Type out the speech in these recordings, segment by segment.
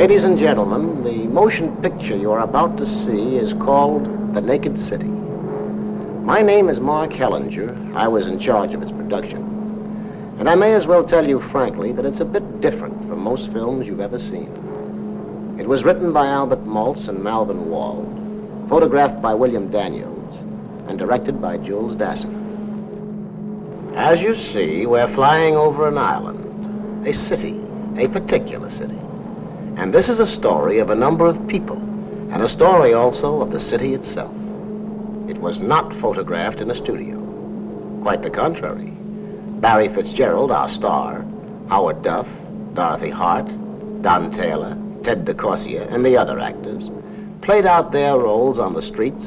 Ladies and gentlemen, the motion picture you are about to see is called The Naked City. My name is Mark Hellinger. I was in charge of its production. And I may as well tell you frankly that it's a bit different from most films you've ever seen. It was written by Albert Maltz and Malvin Wald, photographed by William Daniels, and directed by Jules Dassin. As you see, we're flying over an island, a city, a particular city. And this is a story of a number of people, and a story also of the city itself. It was not photographed in a studio. Quite the contrary. Barry Fitzgerald, our star, Howard Duff, Dorothy Hart, Don Taylor, Ted DeCorsia, and the other actors played out their roles on the streets,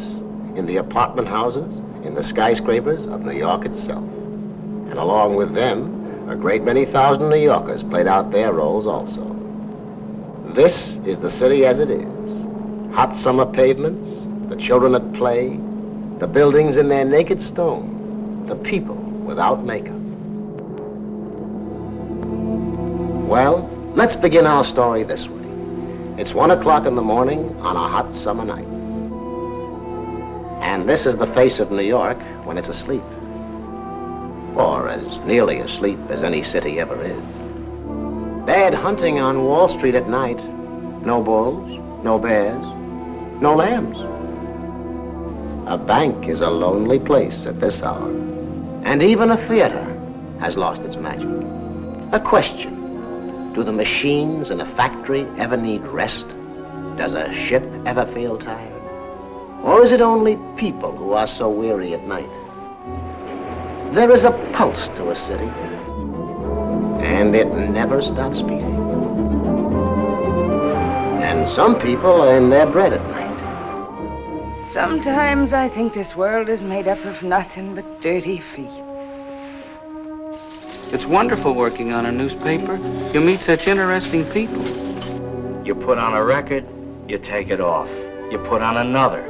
in the apartment houses, in the skyscrapers of New York itself. And along with them, a great many thousand New Yorkers played out their roles also. This is the city as it is. Hot summer pavements, the children at play, the buildings in their naked stone, the people without makeup. Well, let's begin our story this way. It's 1 o'clock in the morning on a hot summer night. And this is the face of New York when it's asleep. Or as nearly asleep as any city ever is. Bad hunting on Wall Street at night. No bulls, no bears, no lambs. A bank is a lonely place at this hour. And even a theater has lost its magic. A question. Do the machines in a factory ever need rest? Does a ship ever feel tired? Or is it only people who are so weary at night? There is a pulse to a city, and it never stops beating. And some people earn their bread at night. Sometimes I think this world is made up of nothing but dirty feet. It's wonderful working on a newspaper. You meet such interesting people. You put on a record, you take it off. You put on another.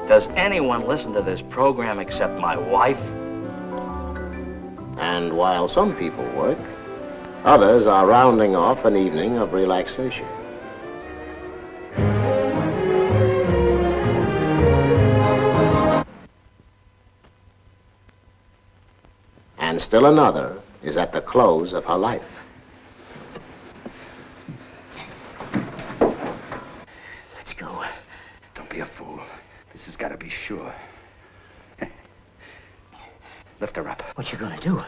Does anyone listen to this program except my wife? And while some people work, others are rounding off an evening of relaxation. And still another is at the close of her life. Let's go. Don't be a fool. This has got to be sure. Lift her up. What you gonna do?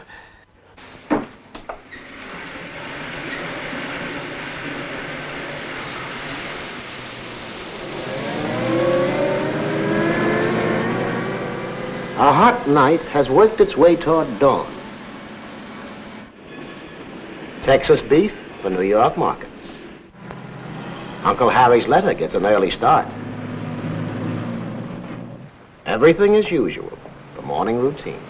A hot night has worked its way toward dawn. Texas beef for New York markets. Uncle Harry's letter gets an early start. Everything as usual, the morning routine.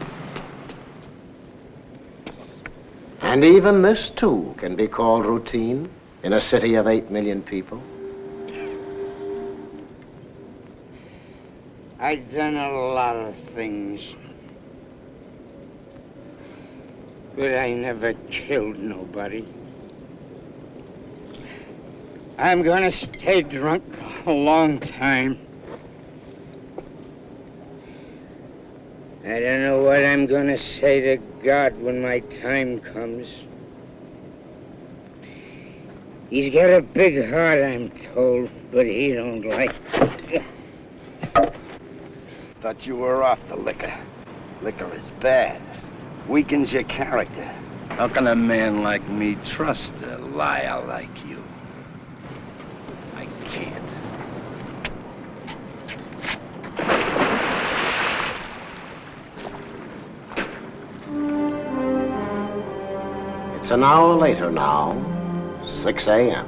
And even this, too, can be called routine in a city of 8 million people. I've done a lot of things, but I never killed nobody. I'm gonna stay drunk a long time. I don't know what I'm gonna say to God when my time comes. He's got a big heart, I'm told, but he don't like it. Thought you were off the liquor. Liquor is bad. Weakens your character. How can a man like me trust a liar like you? I can't. It's an hour later now, 6 a.m.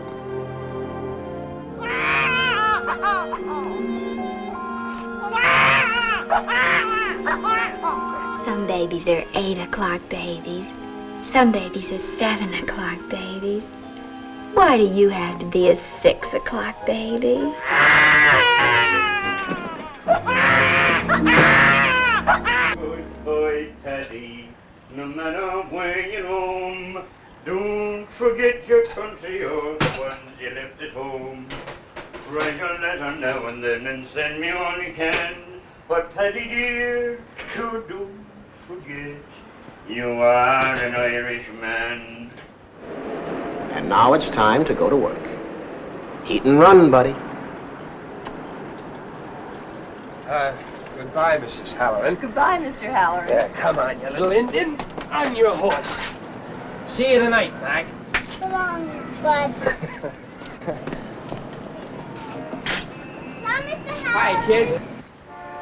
Some babies are 8 o'clock babies. Some babies are 7 o'clock babies. Why do you have to be a 6 o'clock baby? Good boy, Teddy, no matter where you roam, Don't forget your country or the ones you left at home. Write a letter now and then and send me all you can. But Paddy dear, sure don't forget you are an Irishman. And now it's time to go to work. Eat and run, buddy. Goodbye, Mrs. Halloran. Goodbye, Mr. Halloran. Yeah, come on, you little Indian. I'm your horse. See you tonight, Mac. So long, Bud. Now, Mr. Halloran. Hi, kids.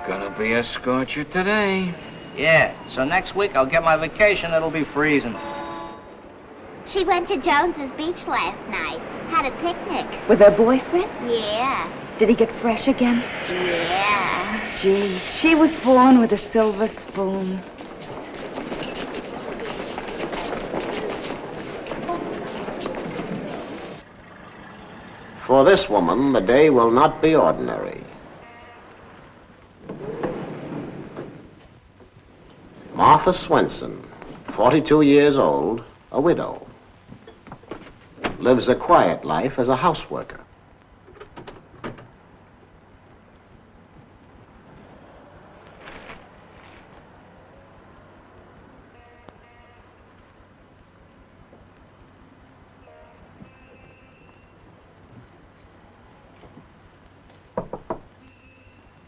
Gonna be a scorcher today. Yeah, so next week I'll get my vacation. It'll be freezing. She went to Jones's Beach last night. Had a picnic. With her boyfriend? Yeah. Did he get fresh again? Yeah. Gee, she was born with a silver spoon. For this woman, the day will not be ordinary. Martha Swenson, 42 years old, a widow. Lives a quiet life as a houseworker.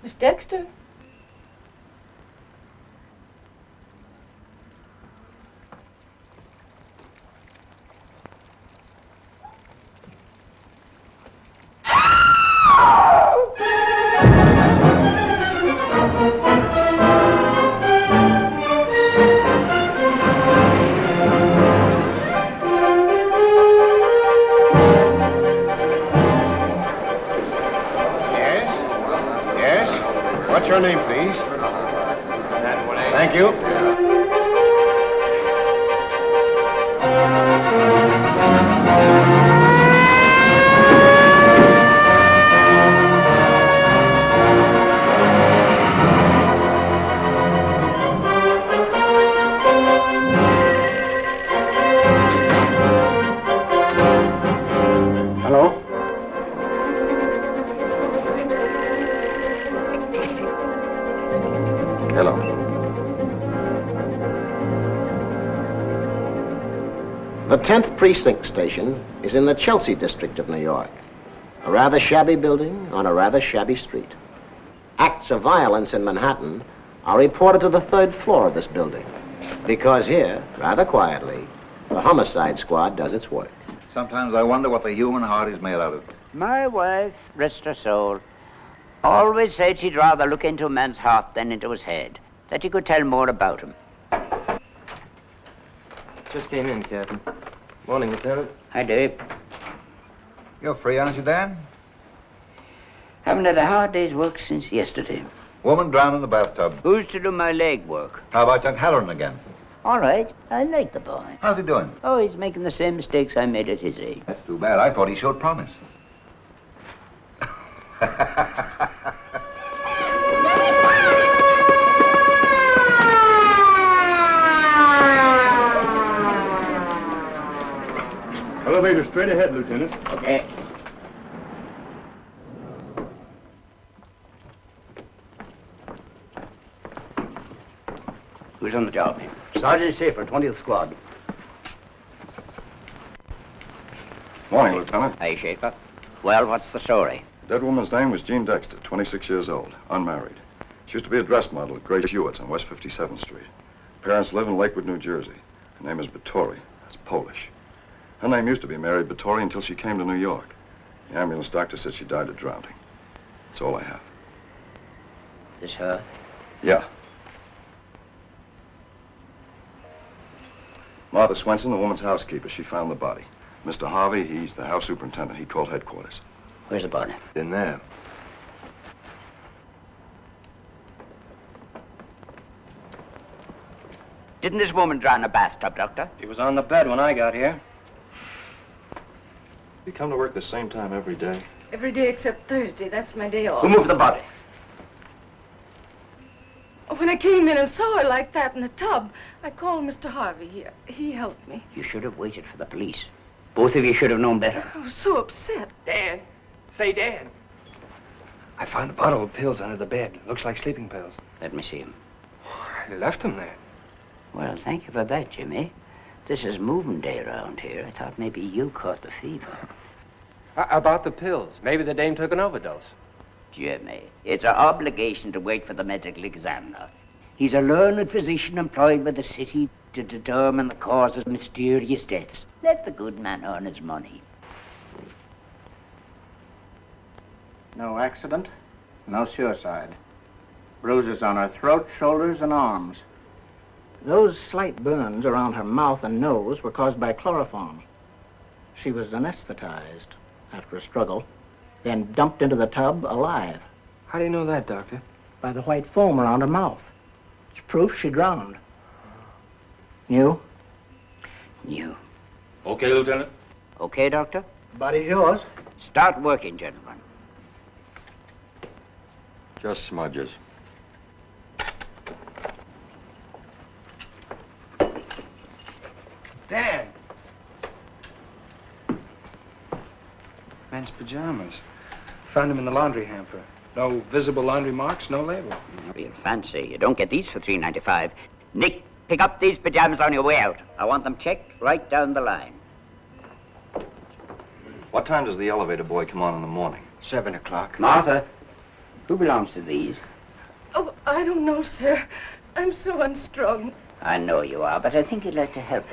Miss Dexter? What's your name, please? Thank you. Hello? Hello. The 10th Precinct Station is in the Chelsea district of New York. A rather shabby building on a rather shabby street. Acts of violence in Manhattan are reported to the 3rd floor of this building. Because here, rather quietly, the homicide squad does its work. Sometimes I wonder what the human heart is made out of. My wife, rest her soul, always said she'd rather look into a man's heart than into his head, that you could tell more about him. Just came in, Captain. Morning, Lieutenant. Hi, Dave. You're free, aren't you, Dan? Haven't had a hard day's work since yesterday. Woman drowned in the bathtub. Who's to do my leg work? How about young Halloran again? All right, I like the boy. How's he doing? Oh, he's making the same mistakes I made at his age. That's too bad. I thought he showed promise. Elevator straight ahead, Lieutenant. Okay. Who's on the job? Sergeant Schaefer, 20th Squad. Morning, Lieutenant. Hi, Schaefer. Well, what's the story? Dead woman's name was Jean Dexter, 26 years old, unmarried. She used to be a dress model at Grace Hewitt's on West 57th Street. Parents live in Lakewood, New Jersey. Her name is Batory. That's Polish. Her name used to be Mary Batory until she came to New York. The ambulance doctor said she died of drowning. That's all I have. This her? Yeah. Martha Swenson, the woman's housekeeper. She found the body. Mr. Harvey, he's the house superintendent. He called headquarters. Where's the body? In there. Didn't this woman drown in a bathtub, Doctor? He was on the bed when I got here. You come to work the same time every day? Every day except Thursday. That's my day off. Who moved the body? Oh, When I came in and saw her like that in the tub, I called Mr. Harvey here. He helped me. You should have waited for the police. Both of you should have known better. I was so upset. Dan. Say, Dan. I found a bottle of pills under the bed. Looks like sleeping pills. Let me see him. I left them there. Well, thank you for that, Jimmy. This is moving day around here. I thought maybe you caught the fever. About the pills. Maybe the dame took an overdose. Jimmy, it's our obligation to wait for the medical examiner. He's a learned physician employed by the city to determine the cause of mysterious deaths. Let the good man earn his money. No accident, no suicide. Bruises on her throat, shoulders, and arms. Those slight burns around her mouth and nose were caused by chloroform. She was anesthetized after a struggle, then dumped into the tub alive. How do you know that, Doctor? By the white foam around her mouth. It's proof she drowned. You? You. Okay, Lieutenant? Okay, Doctor? Body's yours. Start working, gentlemen. Just smudges. Dan! Men's pajamas. Found them in the laundry hamper. No visible laundry marks, no label. Real fancy. You don't get these for $3.95. Nick, pick up these pajamas on your way out. I want them checked right down the line. What time does the elevator boy come on in the morning? 7 o'clock. Martha, who belongs to these? Oh, I don't know, sir. I'm so unstrung. I know you are, but I think you'd like to help us.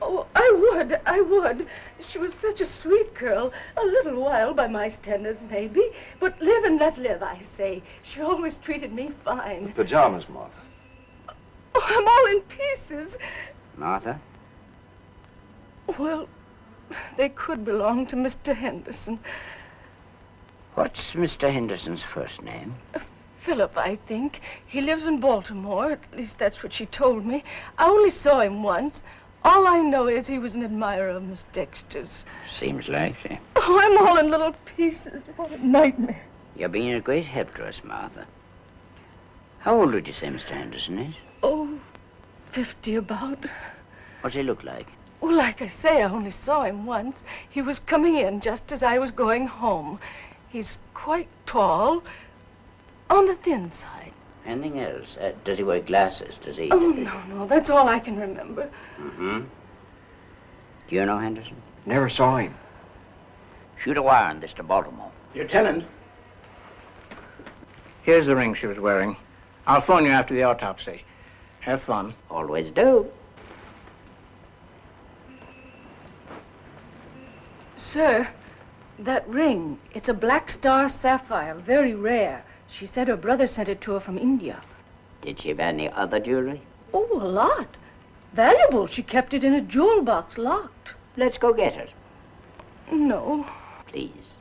Oh, I would. She was such a sweet girl. A little while by my standards, maybe. But live and let live, I say. She always treated me fine. Pajamas, Martha. Oh, I'm all in pieces. Martha? Well, they could belong to Mr. Henderson. What's Mr. Henderson's first name? Philip, I think. He lives in Baltimore. At least that's what she told me. I only saw him once. All I know is he was an admirer of Miss Dexter's. Seems likely. Oh, I'm all in little pieces. What a nightmare. You're being a great help to us, Martha. How old would you say Mr. Henderson is? Oh, 50 about. What's he look like? Well, like I say, I only saw him once. He was coming in just as I was going home. He's quite tall, on the thin side. Anything else? Does he wear glasses? Does he? Oh, no, that's all I can remember. Mm-hmm. Do you know Henderson? Never saw him. Shoot a wire on this to Baltimore. Lieutenant. Here's the ring she was wearing. I'll phone you after the autopsy. Have fun. Always do. Sir, that ring, it's a black star sapphire, very rare. She said her brother sent it to her from India. Did she have any other jewelry? Oh, a lot. Valuable. She kept it in a jewel box, locked. Let's go get it. No. Please.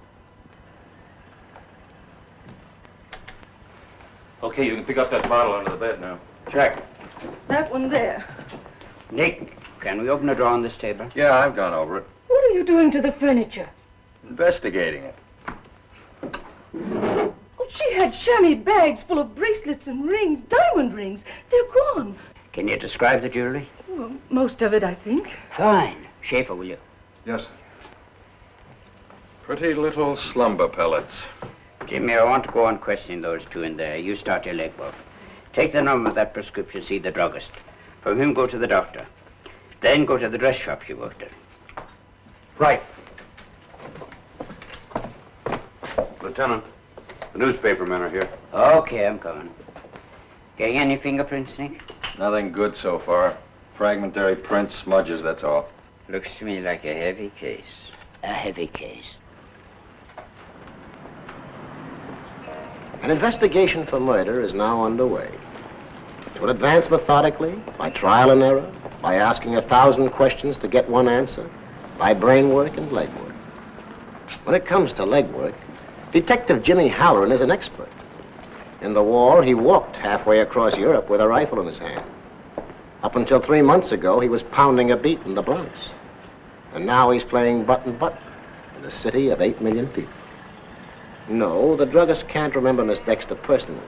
Okay, you can pick up that bottle under the bed now. Check. That one there. Nick, can we open a drawer on this table? Yeah, I've gone over it. What are you doing to the furniture? Investigating it. Oh, she had chamois bags full of bracelets and rings, diamond rings. They're gone. Can you describe the jewelry? Well, most of it, I think. Fine. Schaefer, will you? Yes, sir. Pretty little slumber pellets. Jimmy, I want to go on questioning those two in there. You start your legwork. Take the number of that prescription, see the druggist. From him, go to the doctor. Then go to the dress shop she worked at. Right. Lieutenant, the newspaper men are here. Okay, I'm coming. Getting any fingerprints, Nick? Nothing good so far. Fragmentary prints, smudges, that's all. Looks to me like a heavy case. A heavy case. An investigation for murder is now underway. It will advance methodically, by trial and error, by asking 1,000 questions to get one answer, by brain work and leg work. When it comes to leg work, Detective Jimmy Halloran is an expert. In the war, he walked halfway across Europe with a rifle in his hand. Up until 3 months ago, he was pounding a beat in the Bronx. And now he's playing button in a city of 8 million people. No, the druggist can't remember Miss Dexter personally.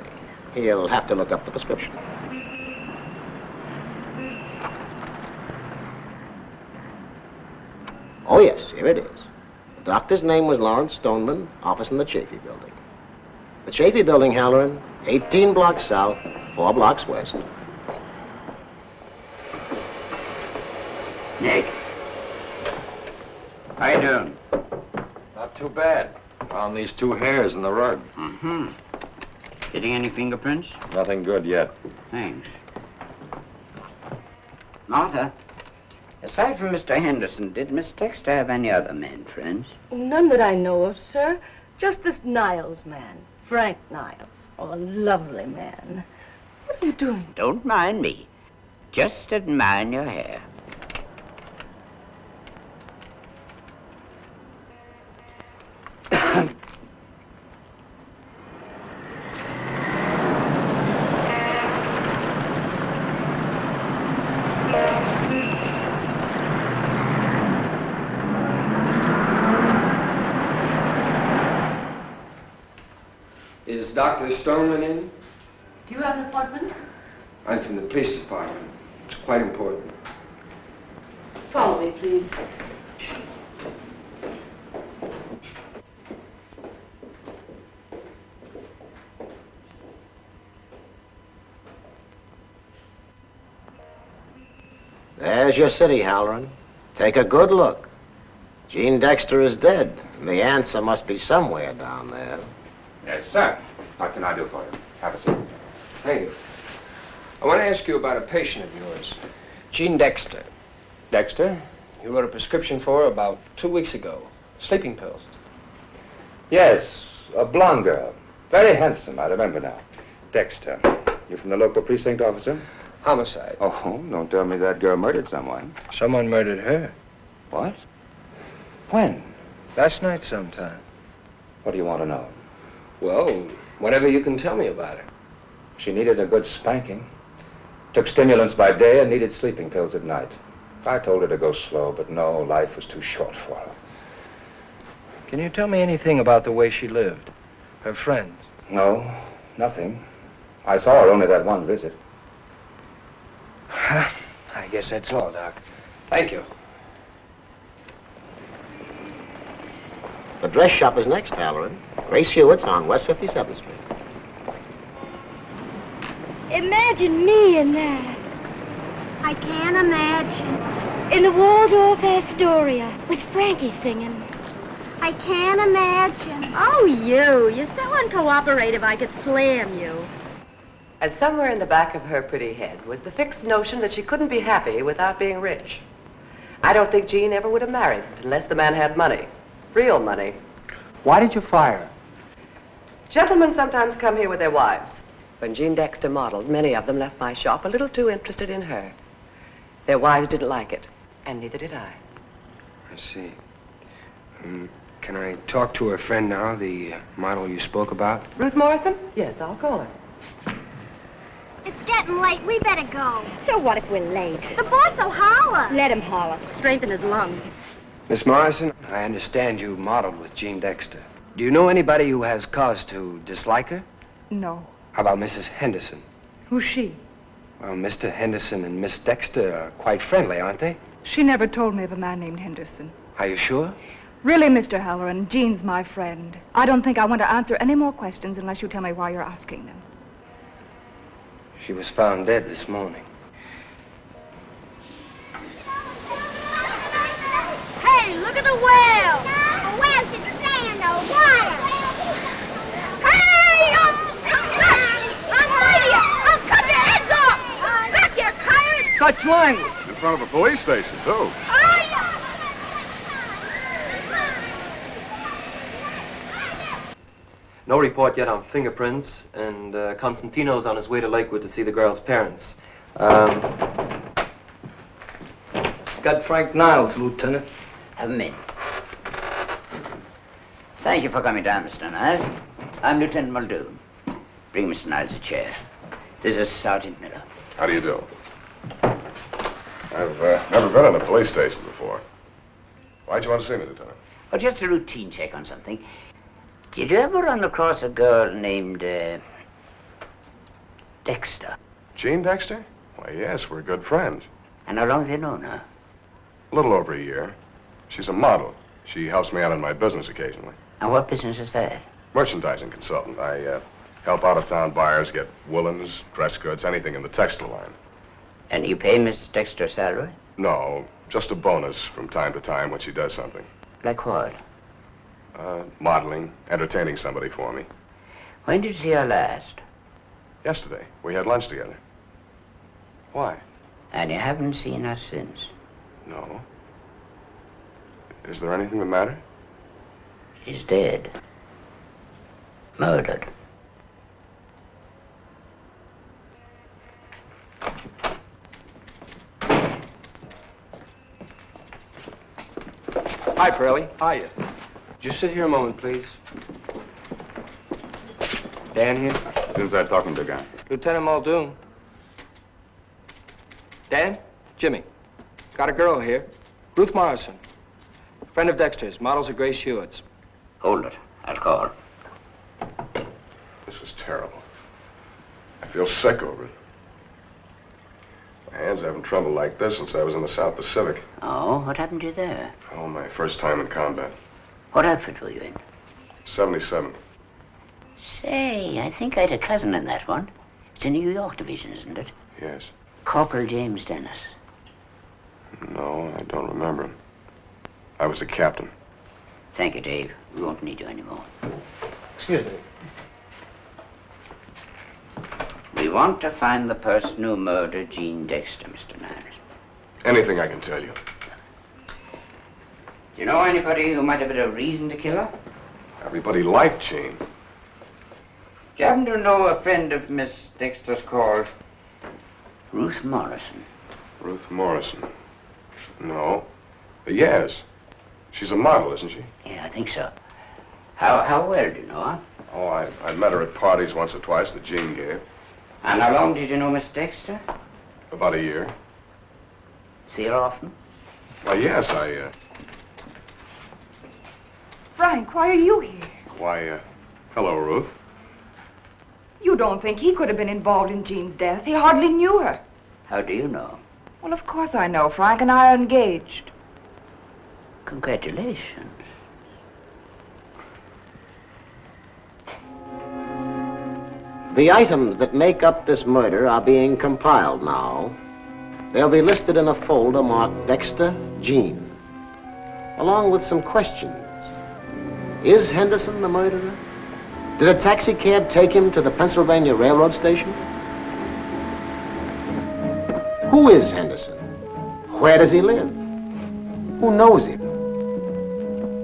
He'll have to look up the prescription. Oh, yes, here it is. The doctor's name was Lawrence Stoneman, office in the Chafee building. The Chafee building, Halloran, 18 blocks south, 4 blocks west. Nick. How you doing? Not too bad. Found these 2 hairs in the rug. Mm-hmm. Getting any fingerprints? Nothing good yet. Thanks. Martha, aside from Mr. Henderson, did Miss Dexter have any other men friends? None that I know of, sir. Just this Niles man, Frank Niles. Oh, a lovely man. What are you doing? Don't mind me. Just admiring your hair. Is Dr. Stoneman in? Do you have an appointment? I'm from the police department. It's quite important. Follow me, please. There's your city, Halloran. Take a good look. Gene Dexter is dead. The answer must be somewhere down there. Yes, sir. What can I do for you? Have a seat. Thank you. I want to ask you about a patient of yours, Gene Dexter. Dexter? You wrote a prescription for her about 2 weeks ago. Sleeping pills. Yes, a blonde girl. Very handsome, I remember now. Dexter. You from the local precinct, officer? Homicide. Oh, don't tell me that girl murdered someone. Someone murdered her. What? When? Last night sometime. What do you want to know? Well, whatever you can tell me about her. She needed a good spanking. Took stimulants by day and needed sleeping pills at night. I told her to go slow, but no, life was too short for her. Can you tell me anything about the way she lived? Her friends? No, nothing. I saw her only that one visit. I guess that's all, Doc. Thank you. The dress shop is next, Halloran. Grace Hewitt's on West 57th Street. Imagine me in that. I can't imagine. In the Waldorf Astoria with Frankie singing. I can't imagine. Oh, you're so uncooperative I could slam you. And somewhere in the back of her pretty head was the fixed notion that she couldn't be happy without being rich. I don't think Jean ever would have married unless the man had money. Real money. Why did you fire her? Gentlemen sometimes come here with their wives. When Jean Dexter modeled, many of them left my shop a little too interested in her. Their wives didn't like it, and neither did I. I see. Can I talk to her friend now, the model you spoke about? Ruth Morrison? Yes, I'll call her. It's getting late. We better go. So what if we're late? The boss will holler. Let him holler. Strengthen his lungs. Miss Morrison, I understand you modeled with Jean Dexter. Do you know anybody who has cause to dislike her? No. How about Mrs. Henderson? Who's she? Well, Mr. Henderson and Miss Dexter are quite friendly, aren't they? She never told me of a man named Henderson. Are you sure? Really, Mr. Halloran, Jean's my friend. I don't think I want to answer any more questions unless you tell me why you're asking them. She was found dead this morning. Hey, look at the whale. The whale should stay in the water. Hey, I'm with you. I'll cut your heads off. Back, you coyote. Such language. In front of a police station, too. No report yet on fingerprints, and Constantino's on his way to Lakewood to see the girl's parents. Got Frank Niles, Lieutenant. Have him in. Thank you for coming down, Mr. Niles. I'm Lieutenant Muldoon. Bring Mr. Niles a chair. This is Sergeant Miller. How do you do? I've never been in a police station before. Why'd you want to see me, Lieutenant? Oh, just a routine check on something. Did you ever run across a girl named, Dexter? Jean Dexter? Why, yes, we're good friends. And how long have you known her? A little over a year. She's a model. She helps me out in my business occasionally. And what business is that? Merchandising consultant. I help out-of-town buyers get woolens, dress goods, anything in the textile line. And you pay Mrs. Dexter a salary? No, just a bonus from time to time when she does something. Like what? Modeling, entertaining somebody for me. When did you see her last? Yesterday. We had lunch together. Why? And you haven't seen her since? No. Is there anything the matter? She's dead. Murdered. Hi, Pearlie. Hiya. Just sit here a moment, please. Dan here? Who's that talking to, guy? Lieutenant Muldoon. Dan? Jimmy. Got a girl here. Ruth Morrison. Friend of Dexter's. Models at Grace Hewitt's. Hold it. I'll call. This is terrible. I feel sick over it. My hands having trouble like this since I was in the South Pacific. Oh, what happened to you there? Oh, my first time in combat. What outfit were you in? 77. Say, I think I had a cousin in that one. It's a New York division, isn't it? Yes. Corporal James Dennis. No, I don't remember him. I was a captain. Thank you, Dave. We won't need you anymore. Excuse me. We want to find the person who murdered Jean Dexter, Mr. Niles. Anything I can tell you. Do you know anybody who might have had a reason to kill her? Everybody liked Jean. Do you happen to know a friend of Miss Dexter's called Ruth Morrison? Ruth Morrison? No. Yes. She's a model, isn't she? Yeah, I think so. How well do you know her? Oh, I met her at parties once or twice that Jean gave. And how long did you know Miss Dexter? About a year. See her often? Why, yes, Frank, why are you here? Why, hello, Ruth. You don't think he could have been involved in Jean's death? He hardly knew her. How do you know? Well, of course I know. Frank and I are engaged. Congratulations. The items that make up this murder are being compiled now. They'll be listed in a folder marked Dexter, Jean, along with some questions. Is Henderson the murderer? Did a taxi cab take him to the Pennsylvania Railroad station? Who is Henderson? Where does he live? Who knows him?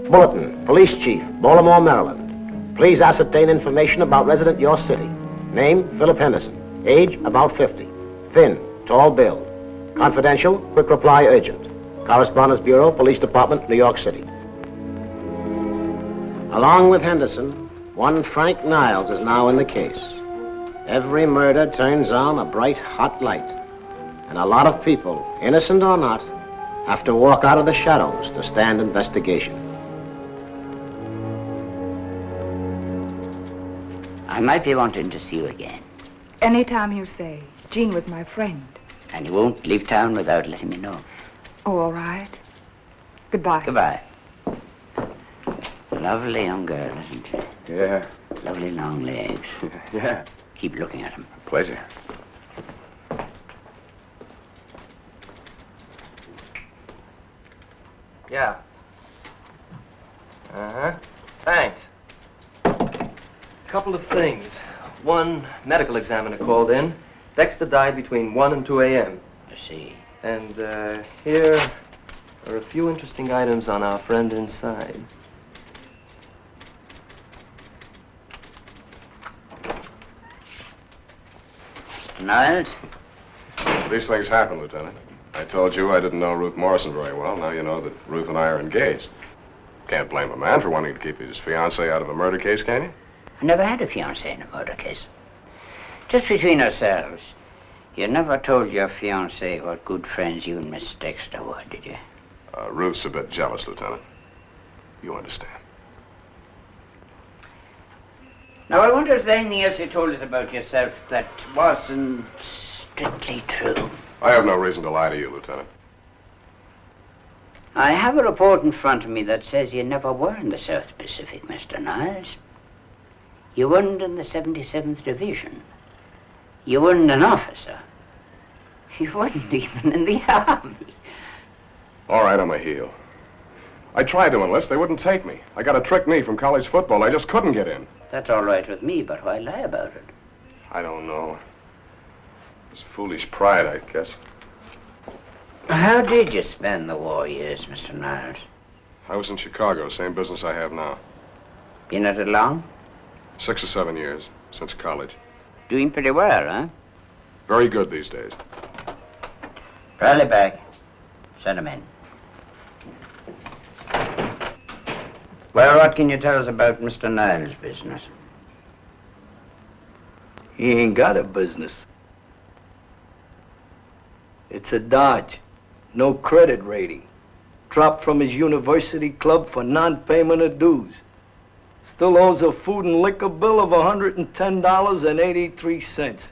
Bulletin, Police Chief, Baltimore, Maryland. Please ascertain information about resident your city. Name, Philip Henderson. Age, about 50. Thin, tall build. Confidential, quick reply, urgent. Correspondence Bureau, Police Department, New York City. Along with Henderson, one Frank Niles is now in the case. Every murder turns on a bright, hot light. And a lot of people, innocent or not, have to walk out of the shadows to stand investigation. I might be wanting to see you again. Anytime you say. Jean was my friend. And you won't leave town without letting me know. Oh, all right. Goodbye. Goodbye. Lovely young girl, isn't she? Yeah. Lovely long legs. Yeah. Keep looking at them. Pleasure. Yeah. Uh-huh. Thanks. Couple of things. One, medical examiner called in. Dexter died between 1 and 2 a.m. I see. And here are a few interesting items on our friend inside. Mr. Niles? These things happen, Lieutenant. I told you I didn't know Ruth Morrison very well. Now you know that Ruth and I are engaged. Can't blame a man for wanting to keep his fiancée out of a murder case, can you? I never had a fiancée in a murder case. Just between ourselves, you never told your fiancée what good friends you and Miss Dexter were, did you? Ruth's a bit jealous, Lieutenant. You understand. Now, I wonder if there's anything else you told us about yourself that wasn't strictly true. I have no reason to lie to you, Lieutenant. I have a report in front of me that says you never were in the South Pacific, Mr. Niles. You weren't in the 77th Division. You weren't an officer. You weren't even in the Army. All right, I'm a heel. I tried to enlist. They wouldn't take me. I got a trick knee from college football. I just couldn't get in. That's all right with me, but why lie about it? I don't know. It's foolish pride, I guess. How did you spend the war years, Mr. Niles? I was in Chicago, same business I have now. Been at it long? 6 or 7 years, since college. Doing pretty well, huh? Very good these days. Rally back. Send him in. Well, what can you tell us about Mr. Niles' business? He ain't got a business. It's a dodge. No credit rating. Dropped from his university club for non-payment of dues. Still owes a food and liquor bill of $110.83.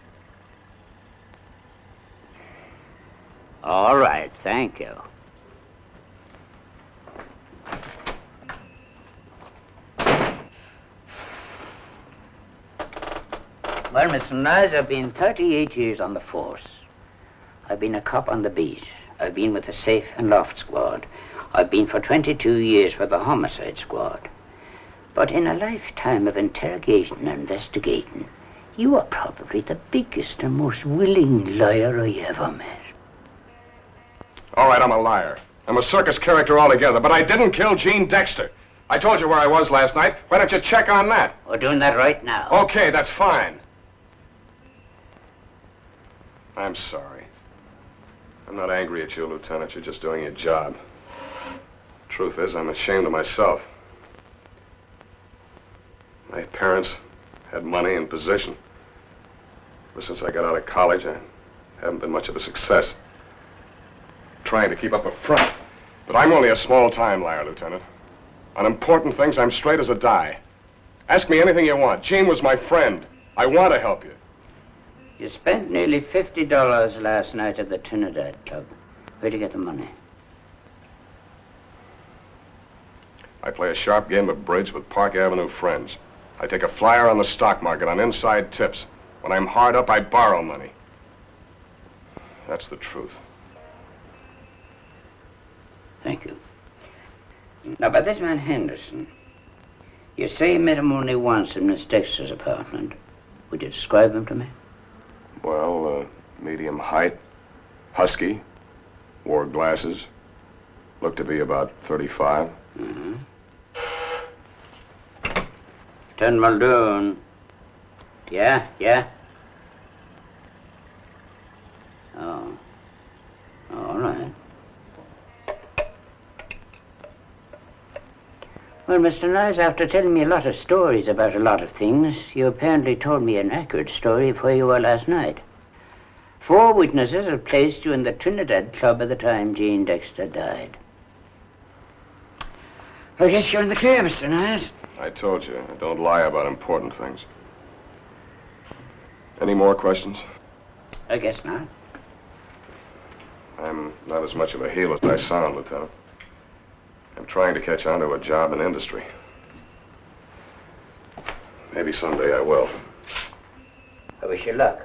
All right, thank you. Well, Mr. Niles, I've been 38 years on the force. I've been a cop on the beat. I've been with the safe and loft squad. I've been for 22 years with the homicide squad. But in a lifetime of interrogation and investigating, you are probably the biggest and most willing liar I ever met. All right, I'm a liar. I'm a circus character altogether, but I didn't kill Gene Dexter. I told you where I was last night. Why don't you check on that? We're doing that right now. Okay, that's fine. I'm sorry. I'm not angry at you, Lieutenant. You're just doing your job. Truth is, I'm ashamed of myself. My parents had money and position. But since I got out of college, I haven't been much of a success. Trying to keep up a front. But I'm only a small-time liar, Lieutenant. On important things, I'm straight as a die. Ask me anything you want. Gene was my friend. I want to help you. You spent nearly $50 last night at the Trinidad Club. Where'd you get the money? I play a sharp game of bridge with Park Avenue friends. I take a flyer on the stock market on inside tips. When I'm hard up, I borrow money. That's the truth. Thank you. Now, about this man Henderson, you say you met him only once in Miss Dexter's apartment. Would you describe him to me? Well, medium height, husky, wore glasses, looked to be about 35. Mm-hmm. Lieutenant Muldoon. Yeah? Oh. All right. Well, Mr. Niles, after telling me a lot of stories about a lot of things, you apparently told me an accurate story of where you were last night. 4 witnesses have placed you in the Trinidad Club at the time Gene Dexter died. I guess you're in the clear, Mr. Niles. I told you, I don't lie about important things. Any more questions? I guess not. I'm not as much of a heel as I sound, Lieutenant. I'm trying to catch on to a job in industry. Maybe someday I will. I wish you luck.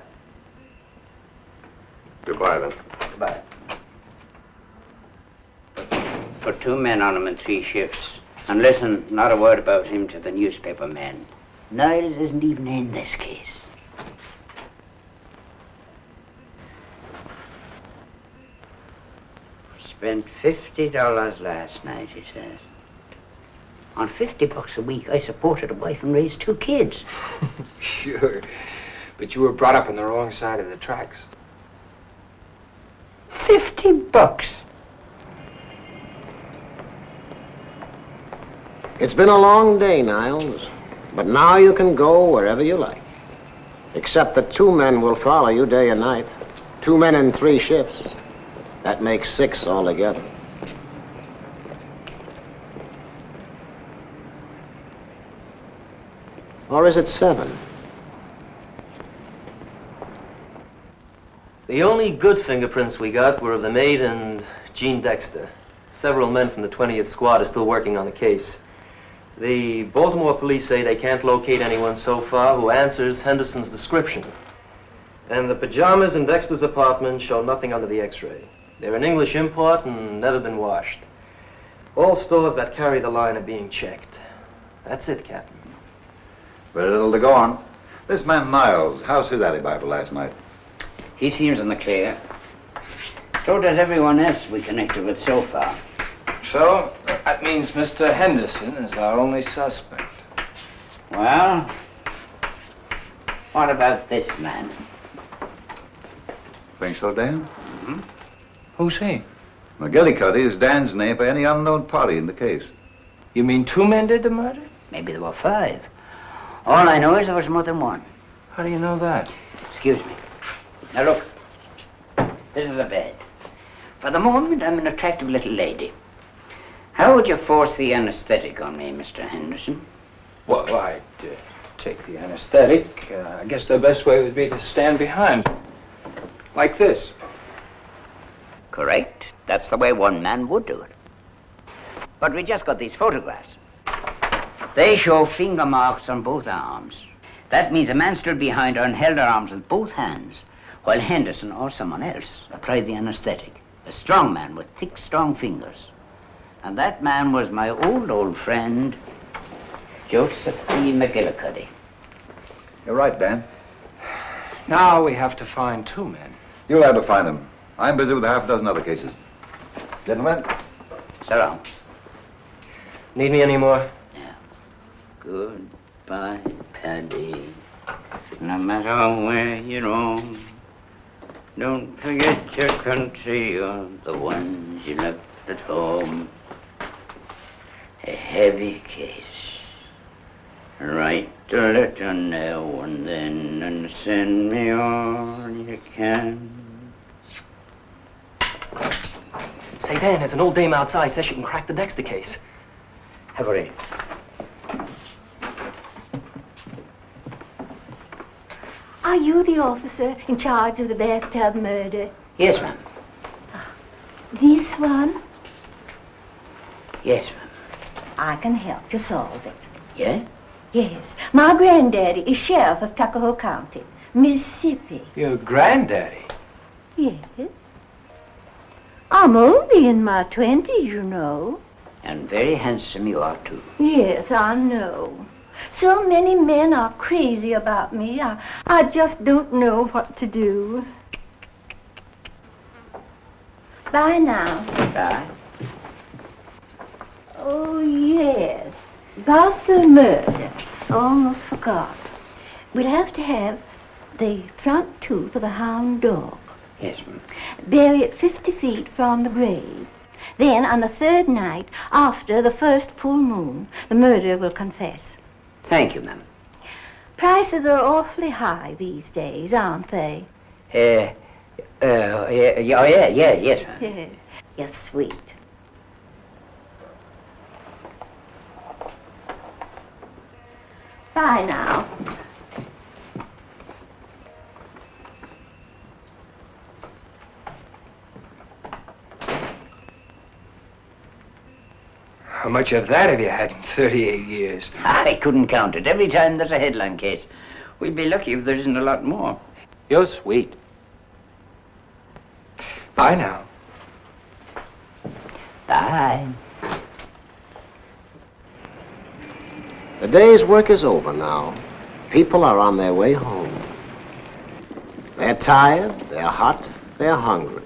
Goodbye, then. Goodbye. Put 2 men on him in 3 shifts. And listen, not a word about him to the newspaper men. Niles isn't even in this case. Spent $50 last night, he says. On $50 a week, I supported a wife and raised 2 kids. Sure, but you were brought up on the wrong side of the tracks. $50. It's been a long day, Niles, but now you can go wherever you like. Except that 2 men will follow you day and night. 2 men in 3 shifts. That makes 6 altogether. Or is it 7? The only good fingerprints we got were of the maid and Gene Dexter. Several men from the 20th Squad are still working on the case. The Baltimore police say they can't locate anyone so far who answers Henderson's description. And the pajamas in Dexter's apartment show nothing under the X-ray. They're an English import and never been washed. All stores that carry the line are being checked. That's it, Captain. Very little to go on. This man Niles, how's his alibi for last night? He seems in the clear. So does everyone else we connected with so far. So, that means Mr. Henderson is our only suspect. Well, what about this man? Think so, Dan? Mm-hmm. Who's he? McGillicuddy is Dan's name for any unknown party in the case. You mean 2 men did the murder? Maybe there were 5. All I know is there was more than one. How do you know that? Excuse me. Now look, this is a bed. For the moment, I'm an attractive little lady. How would you force the anesthetic on me, Mr. Henderson? Well, I'd take the anesthetic. I guess the best way would be to stand behind. Like this. Correct. That's the way one man would do it. But we just got these photographs. They show finger marks on both arms. That means a man stood behind her and held her arms with both hands, while Henderson or someone else applied the anesthetic. A strong man with thick, strong fingers. And that man was my old friend, Joseph B. McGillicuddy. You're right, Dan. Now we have to find 2 men. You'll have to find them. I'm busy with half a dozen other cases. Gentlemen? So long. Need me anymore? Yeah. Goodbye, Paddy. No matter where you roam, don't forget your country or the ones you left at home. A heavy case. Write a letter now and then and send me all you can. Say, Dan, there's an old dame outside says she can crack the Dexter case. Hurry. Are you the officer in charge of the bathtub murder? Yes, ma'am. This one? Yes, ma'am. I can help you solve it. Yeah? Yes. My granddaddy is sheriff of Tuckahoe County, Mississippi. Your granddaddy? Yes. I'm only in my 20s, you know. And very handsome you are, too. Yes, I know. So many men are crazy about me. I just don't know what to do. Bye now. Bye. Oh, yes. About the murder. I almost forgot. We'll have to have the front tooth of a hound dog. Yes, ma'am. Bury it 50 feet from the grave. Then, on the 3rd night, after the first full moon, the murderer will confess. Thank you, ma'am. Prices are awfully high these days, aren't they? Yes, ma'am. You're sweet. Bye now. How much of that have you had in 38 years? I couldn't count it. Every time there's a headline case. We'd be lucky if there isn't a lot more. You're sweet. Bye now. Bye. The day's work is over now. People are on their way home. They're tired, they're hot, they're hungry.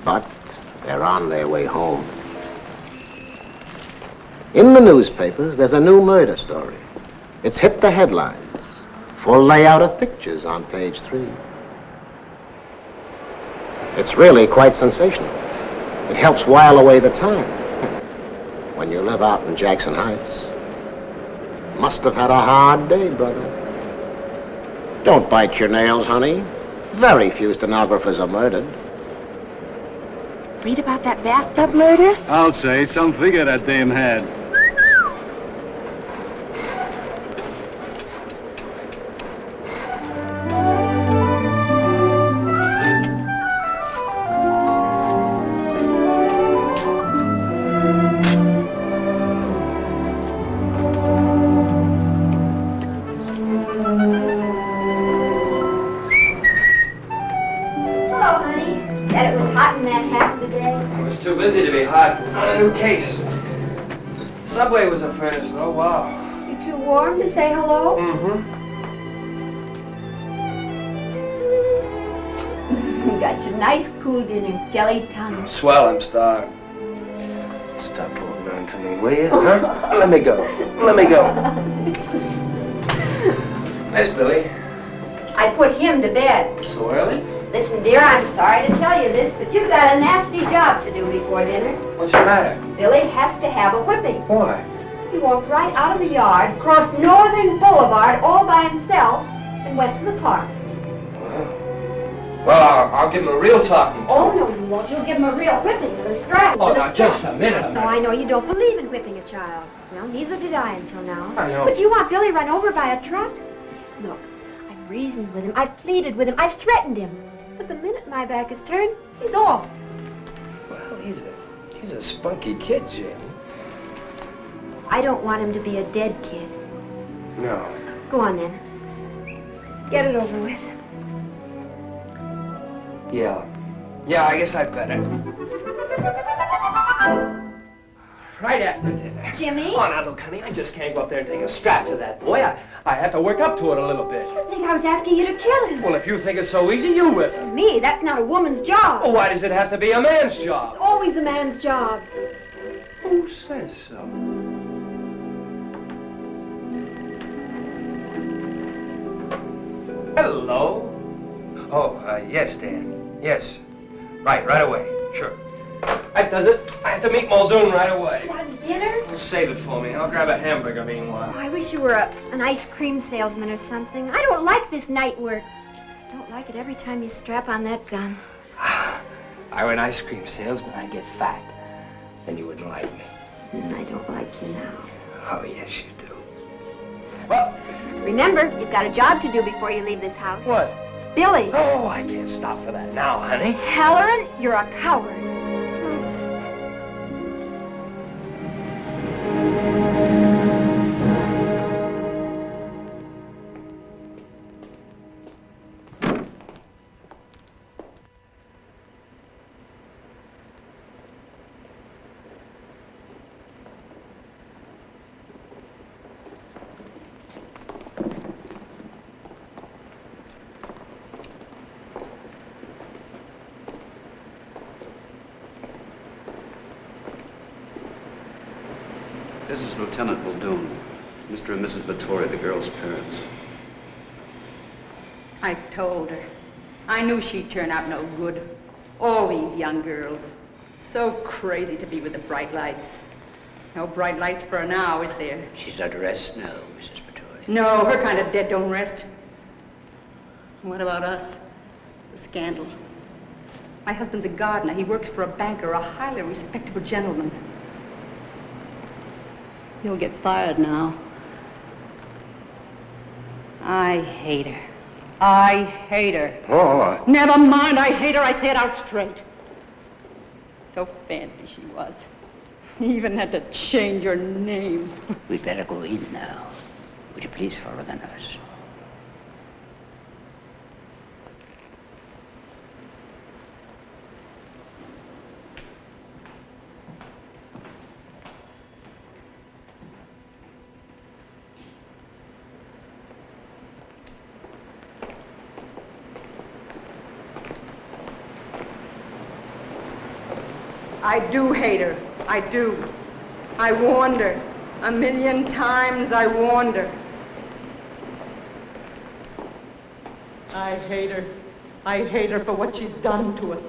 But they're on their way home. In the newspapers, there's a new murder story. It's hit the headlines. Full layout of pictures on page 3. It's really quite sensational. It helps while away the time. When you live out in Jackson Heights. Must have had a hard day, brother. Don't bite your nails, honey. Very few stenographers are murdered. Read about that bathtub murder? I'll say, some figure that dame had. a new case. Subway was a furnace, though. Wow. You too warm to say hello? Mm-hmm. You got your nice cool dinner, jelly tongue. Swell, I'm starved. Stop holding on to me, will you? Huh? Let me go. Let me go. Miss Billy. I put him to bed. So early? Listen, dear, I'm sorry to tell you this, but you've got a nasty job to do before dinner. What's the matter? Billy has to have a whipping. Why? He walked right out of the yard, crossed Northern Boulevard all by himself, and went to the park. Well, I'll give him a real talking to. Oh, no, you won't. You'll give him a real whipping with a strap. Oh, with now, just a minute. No, I know you don't believe in whipping a child. Well, neither did I until now. I know. But do you want Billy run over by a truck? Look, I've reasoned with him. I've pleaded with him. I've threatened him. But the minute my back is turned, he's off. Well, he's a spunky kid, Jane. I don't want him to be a dead kid. No. Go on, then. Get it over with. Yeah. Yeah, I guess I'd better. Right after dinner. Jimmy? Oh, now, look, honey, I just can't go up there and take a strap to that boy. I have to work up to it a little bit. I think I was asking you to kill him. Well, if you think it's so easy, you whip him. Me? That's not a woman's job. Well, why does it have to be a man's job? It's always a man's job. Who says so? Hello. Oh, yes, Dan. Yes. Right away. Sure. That does it. I have to meet Muldoon right away. Want dinner? Well, save it for me. I'll grab a hamburger meanwhile. Oh, I wish you were an ice cream salesman or something. I don't like this night work. I don't like it every time you strap on that gun. I were an ice cream salesman, I'd get fat. Then you wouldn't like me. I don't like you now. Oh, yes, you do. Well, remember, you've got a job to do before you leave this house. What? Billy. Oh, I can't stop for that now, honey. Halloran, you're a coward. This is Lieutenant Muldoon, Mr. and Mrs. Vittori, the girl's parents. I told her. I knew she'd turn out no good. All these young girls. So crazy to be with the bright lights. No bright lights for her now, is there? She's at rest now, Mrs. Vittori. No, her kind of dead don't rest. What about us? The scandal. My husband's a gardener. He works for a banker, a highly respectable gentleman. He'll get fired now. I hate her. I hate her. Oh. Never mind, I hate her. I say it out straight. So fancy she was. Even had to change her name. We'd better go in now. Would you please follow the nurse? I do hate her. I do. I warned her. 1,000,000 times I warned her. I hate her. I hate her for what she's done to us.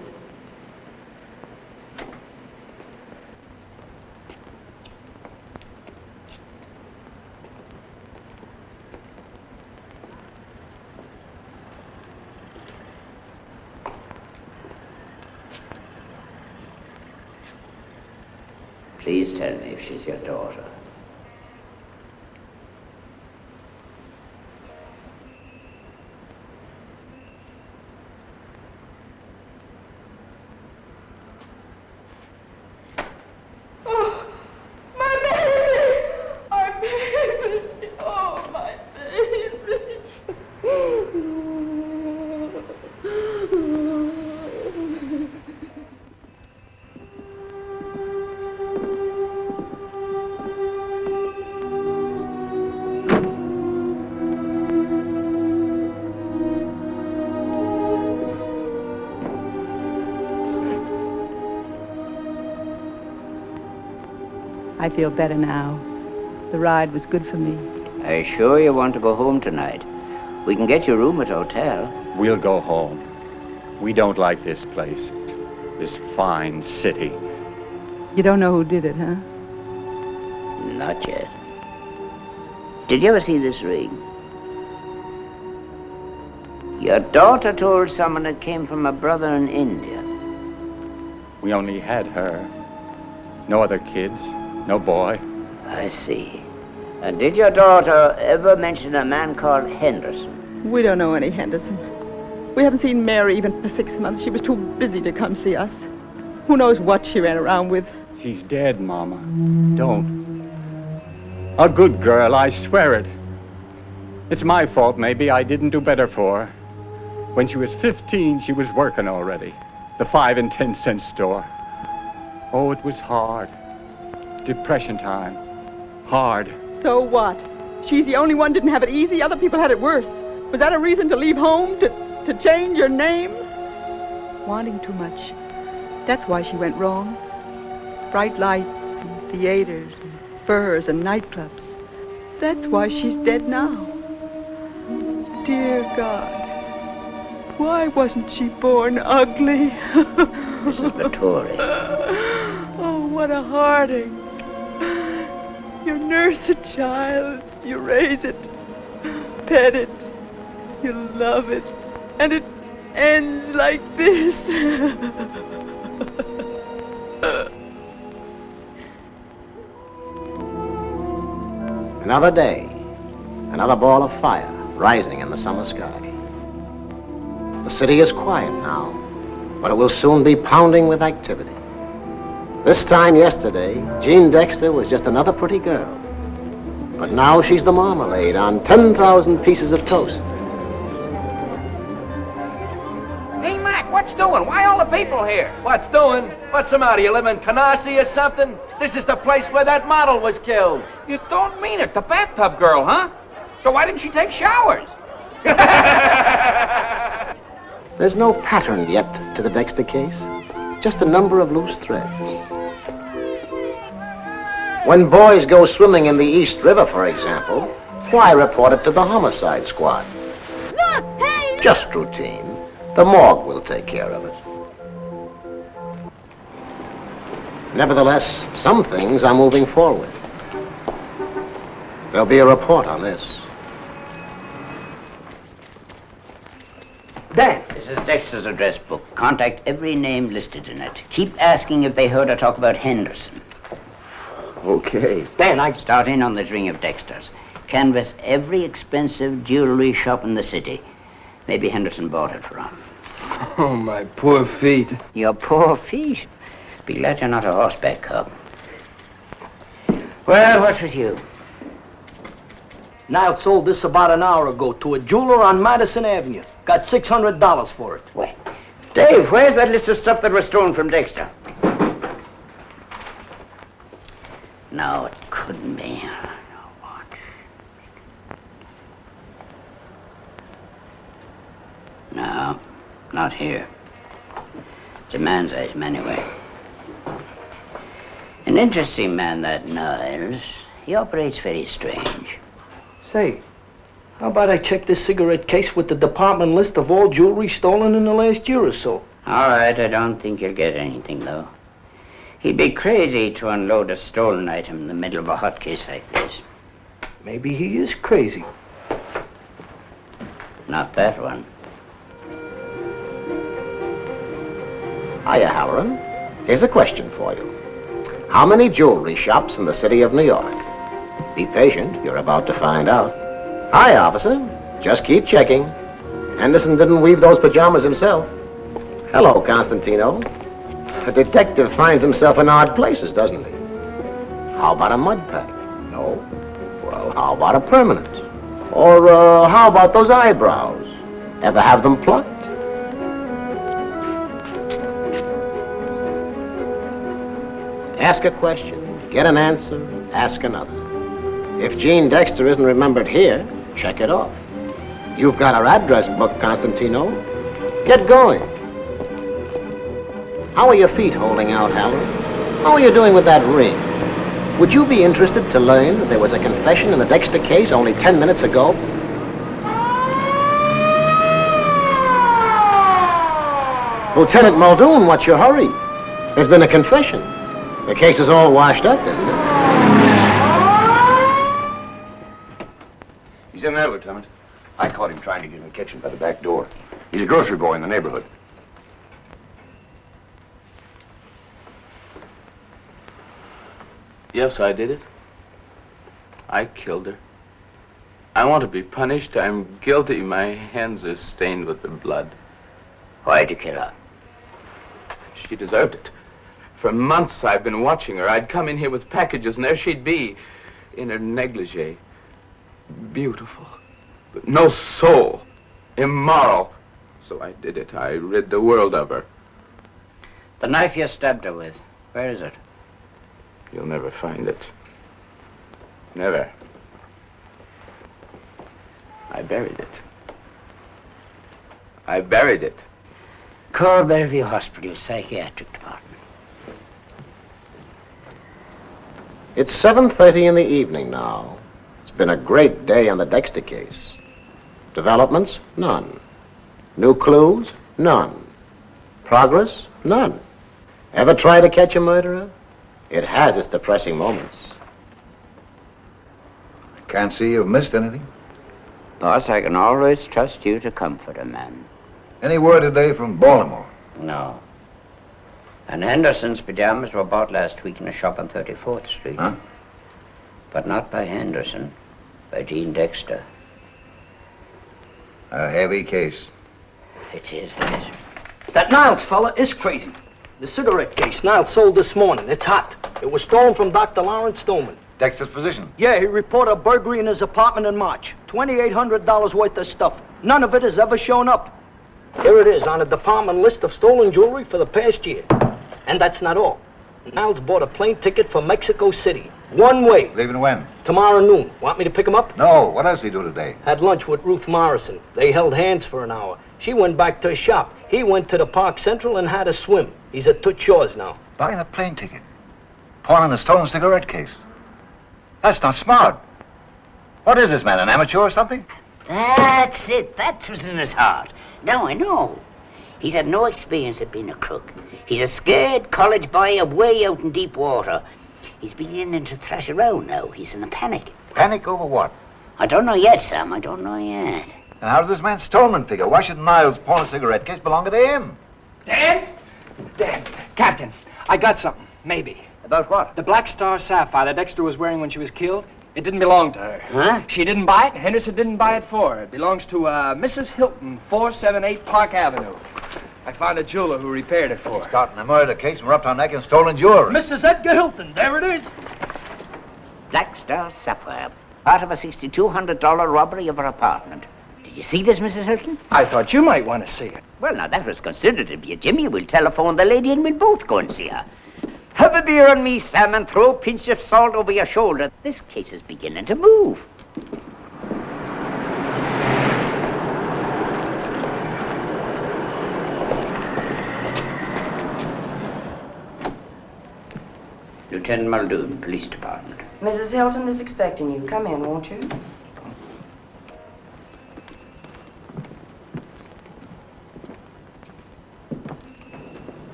Please tell me if she's your daughter. Oh, my baby! My baby! Oh, my baby! I feel better now. The ride was good for me. Are you sure you want to go home tonight? We can get you a room at a hotel. We'll go home. We don't like this place. This fine city. You don't know who did it, huh? Not yet. Did you ever see this ring? Your daughter told someone it came from a brother in India. We only had her. No other kids. No boy. I see. And did your daughter ever mention a man called Henderson? We don't know any Henderson. We haven't seen Mary even for 6 months. She was too busy to come see us. Who knows what she ran around with? She's dead, Mama. Don't. A good girl, I swear it. It's my fault, maybe. I didn't do better for her. When she was 15, she was working already. The 5 and 10 cent store. Oh, it was hard. Depression time. Hard. So what? She's the only one didn't have it easy. Other people had it worse. Was that a reason to leave home? To change your name? Wanting too much. That's why she went wrong. Bright lights and theaters and furs and nightclubs. That's why she's dead now. Dear God. Why wasn't she born ugly? Mrs. Vittori. Oh, what a heartache. You nurse a child, you raise it, pet it, you love it, and it ends like this. Another day, another ball of fire rising in the summer sky. The city is quiet now, but it will soon be pounding with activity. This time yesterday, Jean Dexter was just another pretty girl. But now she's the marmalade on 10,000 pieces of toast. Hey, Mac, what's doing? Why all the people here? What's doing? What's the matter? You live in Canarsie or something? This is the place where that model was killed. You don't mean it. The bathtub girl, huh? So why didn't she take showers? There's no pattern yet to the Dexter case, just a number of loose threads. When boys go swimming in the East River, for example, why report it to the homicide squad? Look, hey! Just routine. The morgue will take care of it. Nevertheless, some things are moving forward. There'll be a report on this. Dan, this is Dexter's address book. Contact every name listed in it. Keep asking if they heard her talk about Henderson. Okay. Dan, I'd start in on this ring of Dexter's. Canvass every expensive jewelry shop in the city. Maybe Henderson bought it from. Oh, my poor feet. Your poor feet? Be glad you're not a horseback cub. Well, what's with you? Niles sold this about an hour ago to a jeweler on Madison Avenue. Got $600 for it. Wait. Dave, where's that list of stuff that was stolen from Dexter? No, it couldn't be. No watch. No, not here. It's a man's item anyway. An interesting man, that Niles. He operates very strange. Say, how about I check this cigarette case with the department list of all jewelry stolen in the last year or so? All right, I don't think you'll get anything, though. He'd be crazy to unload a stolen item in the middle of a hot case like this. Maybe he is crazy. Not that one. Hiya, Halloran. Here's a question for you. How many jewelry shops in the city of New York? Be patient, you're about to find out. Hi, officer. Just keep checking. Henderson didn't weave those pajamas himself. Hello, Constantino. A detective finds himself in odd places, doesn't he? How about a mud pack? No. Well, how about a permanent? Or how about those eyebrows? Ever have them plucked? Ask a question, get an answer, ask another. If Jean Dexter isn't remembered here, check it off. You've got her address book, Constantino. Get going. How are your feet holding out, Halloran? How are you doing with that ring? Would you be interested to learn that there was a confession in the Dexter case only 10 minutes ago? Lieutenant Muldoon, what's your hurry? There's been a confession. The case is all washed up, isn't it? He's in there, Lieutenant. I caught him trying to get in the kitchen by the back door. He's a grocery boy in the neighborhood. Yes, I did it. I killed her. I want to be punished. I'm guilty. My hands are stained with her blood. Why'd you kill her? She deserved it. For months I've been watching her. I'd come in here with packages, and there she'd be, in her negligee. Beautiful, but no soul. Immoral. So I did it. I rid the world of her. The knife you stabbed her with, where is it? You'll never find it. Never. I buried it. I buried it. Call Bellevue Hospital Psychiatric Department. It's 7:30 in the evening now. It's been a great day on the Dexter case. Developments? None. New clues? None. Progress? None. Ever try to catch a murderer? It has its depressing moments. Can't see you've missed anything. Boss, I can always trust you to comfort a man. Any word today from Baltimore? No. And Henderson's pajamas were bought last week in a shop on 34th Street. Huh? But not by Henderson, by Jean Dexter. A heavy case. It is, yes. That Niles fella is crazy. The cigarette case Niles sold this morning. It's hot. It was stolen from Dr. Lawrence Stillman. Dexter's physician? Yeah, he reported a burglary in his apartment in March. $2,800 worth of stuff. None of it has ever shown up. Here it is on a department list of stolen jewelry for the past year. And that's not all. Niles bought a plane ticket for Mexico City. One way. Leaving when? Tomorrow noon. Want me to pick him up? No. What else did he do today? Had lunch with Ruth Morrison. They held hands for an hour. She went back to her shop. He went to the Park Central and had a swim. He's at Toots Shores now. Buying a plane ticket. Pawning a stolen cigarette case. That's not smart. What is this man, an amateur or something? That's it. That's what's in his heart. Now I know. He's had no experience of being a crook. He's a scared college boy away out in deep water. He's beginning to thrash around now. He's in a panic. Panic over what? I don't know yet, Sam. I don't know yet. And how does this man Stolman figure? Why should Niles' pawn a cigarette case belong to him? Dan? Dan, Captain, I got something. Maybe. About what? The Black Star sapphire that Dexter was wearing when she was killed, it didn't belong to her. Huh? She didn't buy it, and Henderson didn't buy it for her. It belongs to Mrs. Hilton, 478 Park Avenue. I found a jeweler who repaired it for her. Starting a murder case and we're up to our neck in stolen jewelry. Mrs. Edgar Hilton, there it is. Black Star sapphire. Part of a $6,200 robbery of her apartment. Did you see this, Mrs. Hilton? I thought you might want to see it. Well, now, that was considered to be a Jimmy. We'll telephone the lady and we'll both go and see her. Have a beer on me, Sam, and throw a pinch of salt over your shoulder. This case is beginning to move. Lieutenant Muldoon, Police Department. Mrs. Hilton is expecting you. Come in, won't you?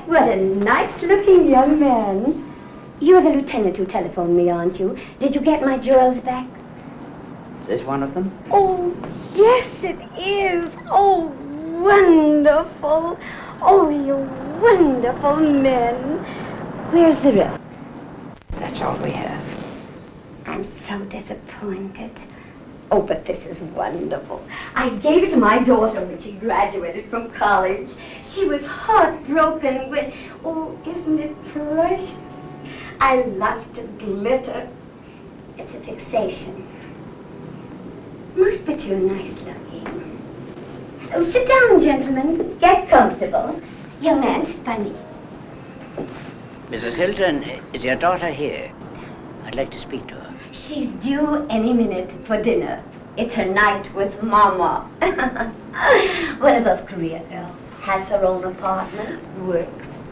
What a nice-looking young man. You're the lieutenant who telephoned me, aren't you? Did you get my jewels back? Is this one of them? Oh, yes, it is. Oh, wonderful. Oh, you wonderful men. Where's the rest? That's all we have. I'm so disappointed. Oh, but this is wonderful. I gave it to my daughter when she graduated from college. She was heartbroken when... Oh, isn't it precious? I love to glitter. It's a fixation. Might be too nice looking. Oh, sit down, gentlemen. Get comfortable. Young man's funny. Mrs. Hilton, is your daughter here? I'd like to speak to her. She's due any minute for dinner. It's her night with Mama. One of those Korea girls. Has her own apartment, works.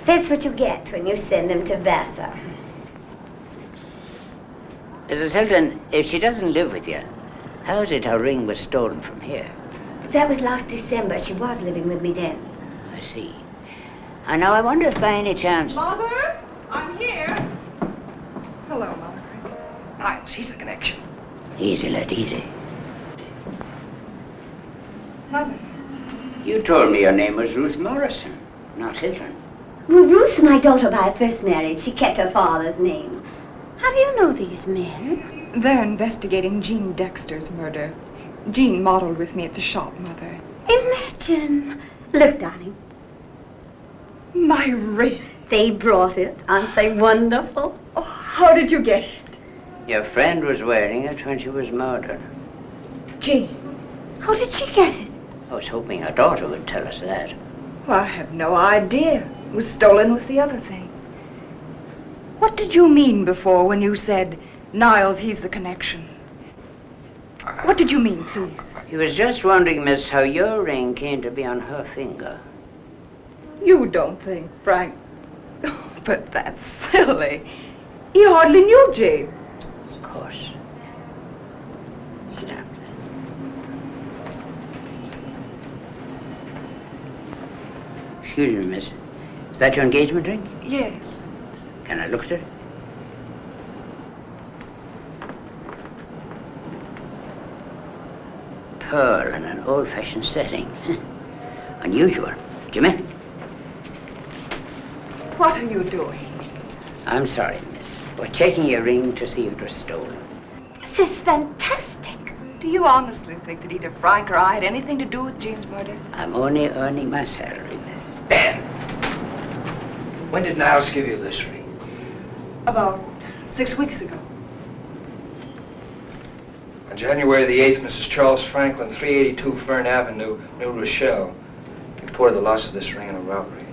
That's what you get when you send them to Vassar. Mrs. Hilton, if she doesn't live with you, how is it her ring was stolen from here? But that was last December. She was living with me then. I see. And now I wonder if by any chance... Mother, I'm here. Hello, Mother. Niles, he's the connection. Easy, lad, easy. Mother. You told me your name was Ruth Morrison, not Hilton. Well, Ruth's my daughter by first marriage. She kept her father's name. How do you know these men? They're investigating Jean Dexter's murder. Jean modeled with me at the shop, Mother. Imagine. Look, darling. My ring. They brought it. Aren't they wonderful? Oh, how did you get it? Your friend was wearing it when she was murdered. Jean. How did she get it? I was hoping her daughter would tell us that. Well, I have no idea. It was stolen with the other things. What did you mean before when you said, Niles, he's the connection? What did you mean, please? He was just wondering, miss, how your ring came to be on her finger. You don't think, Frank. Oh, but that's silly. He hardly knew Jane. Of course. Sit down. Excuse me, miss. Is that your engagement ring? Yes. Can I look at it? Pearl in an old-fashioned setting. Unusual. Jimmy? What are you doing? I'm sorry, miss. We're checking your ring to see if it was stolen. This is fantastic. Do you honestly think that either Frank or I had anything to do with Jean's murder? I'm only earning my salary, miss. Ben! When did Niles give you this ring? About 6 weeks ago. On January the 8th, Mrs. Charles Franklin, 382 Fern Avenue, New Rochelle, reported the loss of this ring in a robbery.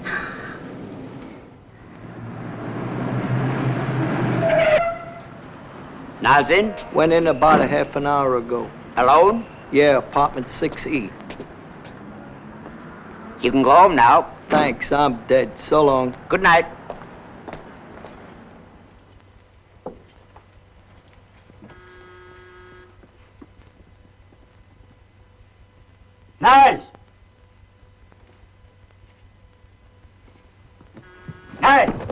Niles in? Went in about a half an hour ago. Alone? Yeah, apartment 6E. You can go home now. Thanks, I'm dead. So long. Good night. Niles! Niles!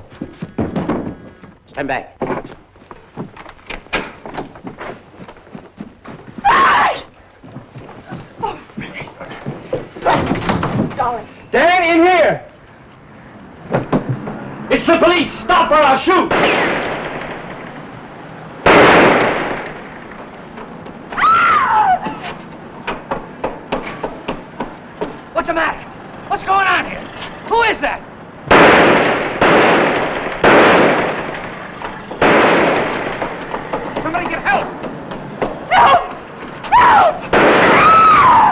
Stand back. Darling. Dan, in here! It's the police! Stop or I'll shoot! What's the matter? What's going on here? Who is that? Somebody get help! Help! Help! Help!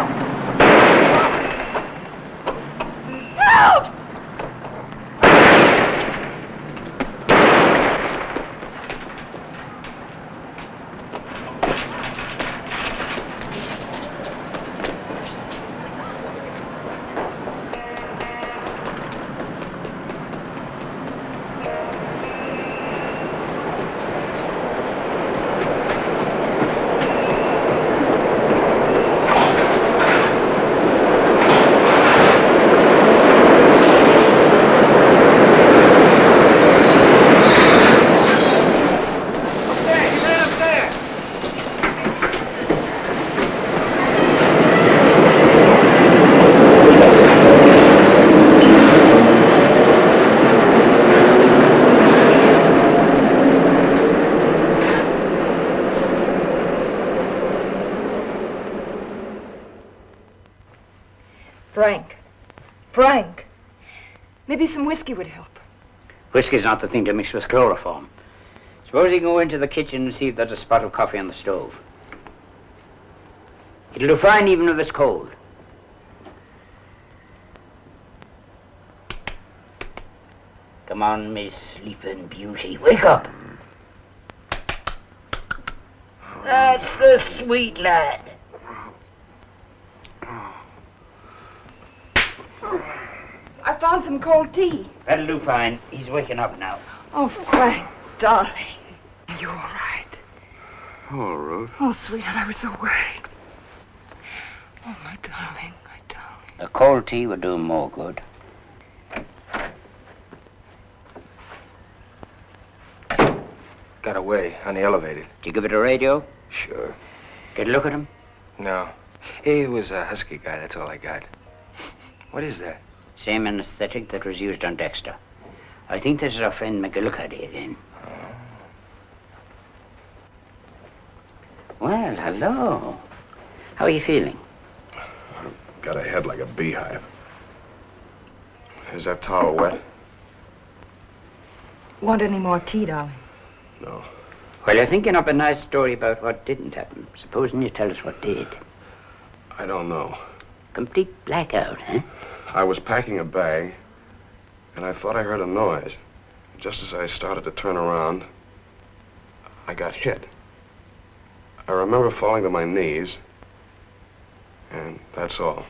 Frank. Maybe some whiskey would help. Whiskey's not the thing to mix with chloroform. Suppose you go into the kitchen and see if there's a spot of coffee on the stove. It'll do fine even if it's cold. Come on, Miss Sleeping Beauty. Wake up. That's the sweet lad. I found some cold tea. That'll do fine. He's waking up now. Oh, Frank, darling. Are you all right? Oh, Ruth. Oh, sweetheart, I was so worried. Oh, my darling, my darling. A cold tea would do him more good. Got away on the elevator. Did you give it a radio? Sure. Get a look at him? No. He was a husky guy, that's all I got. What is that? Same anesthetic that was used on Dexter. I think this is our friend McGillicuddy again. Well, hello. How are you feeling? Got a head like a beehive. Is that towel wet? Want any more tea, darling? No. Well, you're thinking up a nice story about what didn't happen. Supposing you tell us what did. I don't know. Complete blackout, huh? I was packing a bag, and I thought I heard a noise. Just as I started to turn around, I got hit. I remember falling to my knees, and that's all.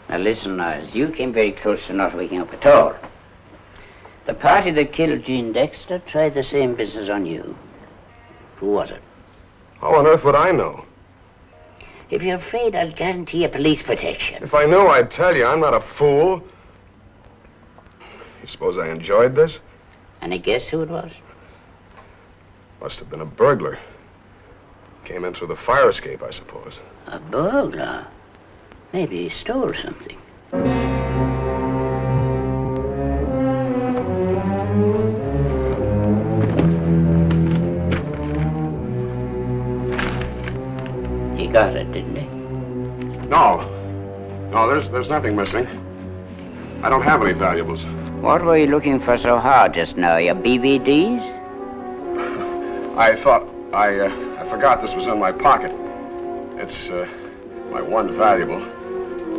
Now listen, Niles, you came very close to not waking up at all. The party that killed Gene Dexter tried the same business on you. Who was it? How on earth would I know? If you're afraid, I'll guarantee you police protection. If I knew, I'd tell you. I'm not a fool. You suppose I enjoyed this? Any guess who it was? Must have been a burglar. Came in through the fire escape, I suppose. A burglar? Maybe he stole something. He got it, didn't he? No. No, there's nothing missing. I don't have any valuables. What were you looking for so hard just now? Your BVDs? I thought I forgot this was in my pocket. It's my one valuable.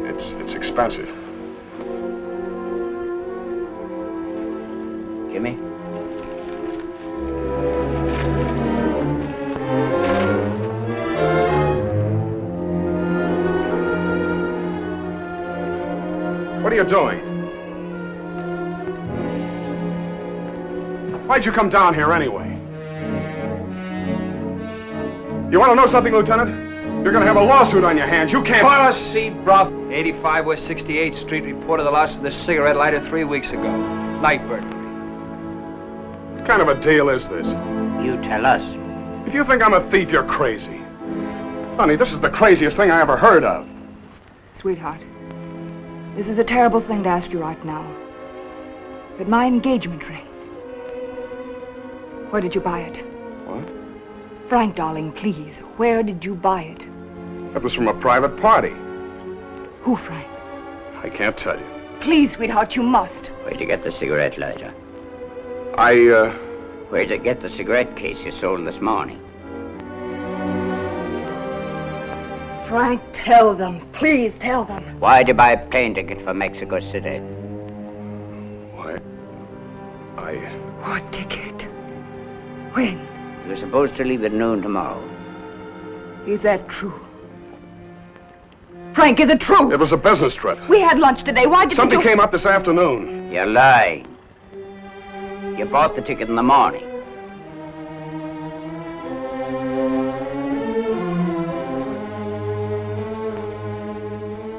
It's expensive. Jimmy? What are you doing? Why'd you come down here anyway? You want to know something, Lieutenant? You're going to have a lawsuit on your hands. You can't... Policy, Brock. 85 West 68th Street reported the loss of the cigarette lighter 3 weeks ago. Night burglary. What kind of a deal is this? You tell us. If you think I'm a thief, you're crazy. Honey, this is the craziest thing I ever heard of. Sweetheart, this is a terrible thing to ask you right now. But my engagement ring. Where did you buy it? What? Frank, darling, please. Where did you buy it? It was from a private party. Who, Frank? I can't tell you. Please, sweetheart, you must. Where'd you get the cigarette lighter? Where'd you get the cigarette case you sold this morning? Frank, tell them. Please, tell them. Why'd you buy a plane ticket for Mexico City? Why, What ticket? When? You were supposed to leave at noon tomorrow. Is that true? Frank, is it true? It was a business trip. We had lunch today. Why did Something you... came up this afternoon. You're lying. You bought the ticket in the morning.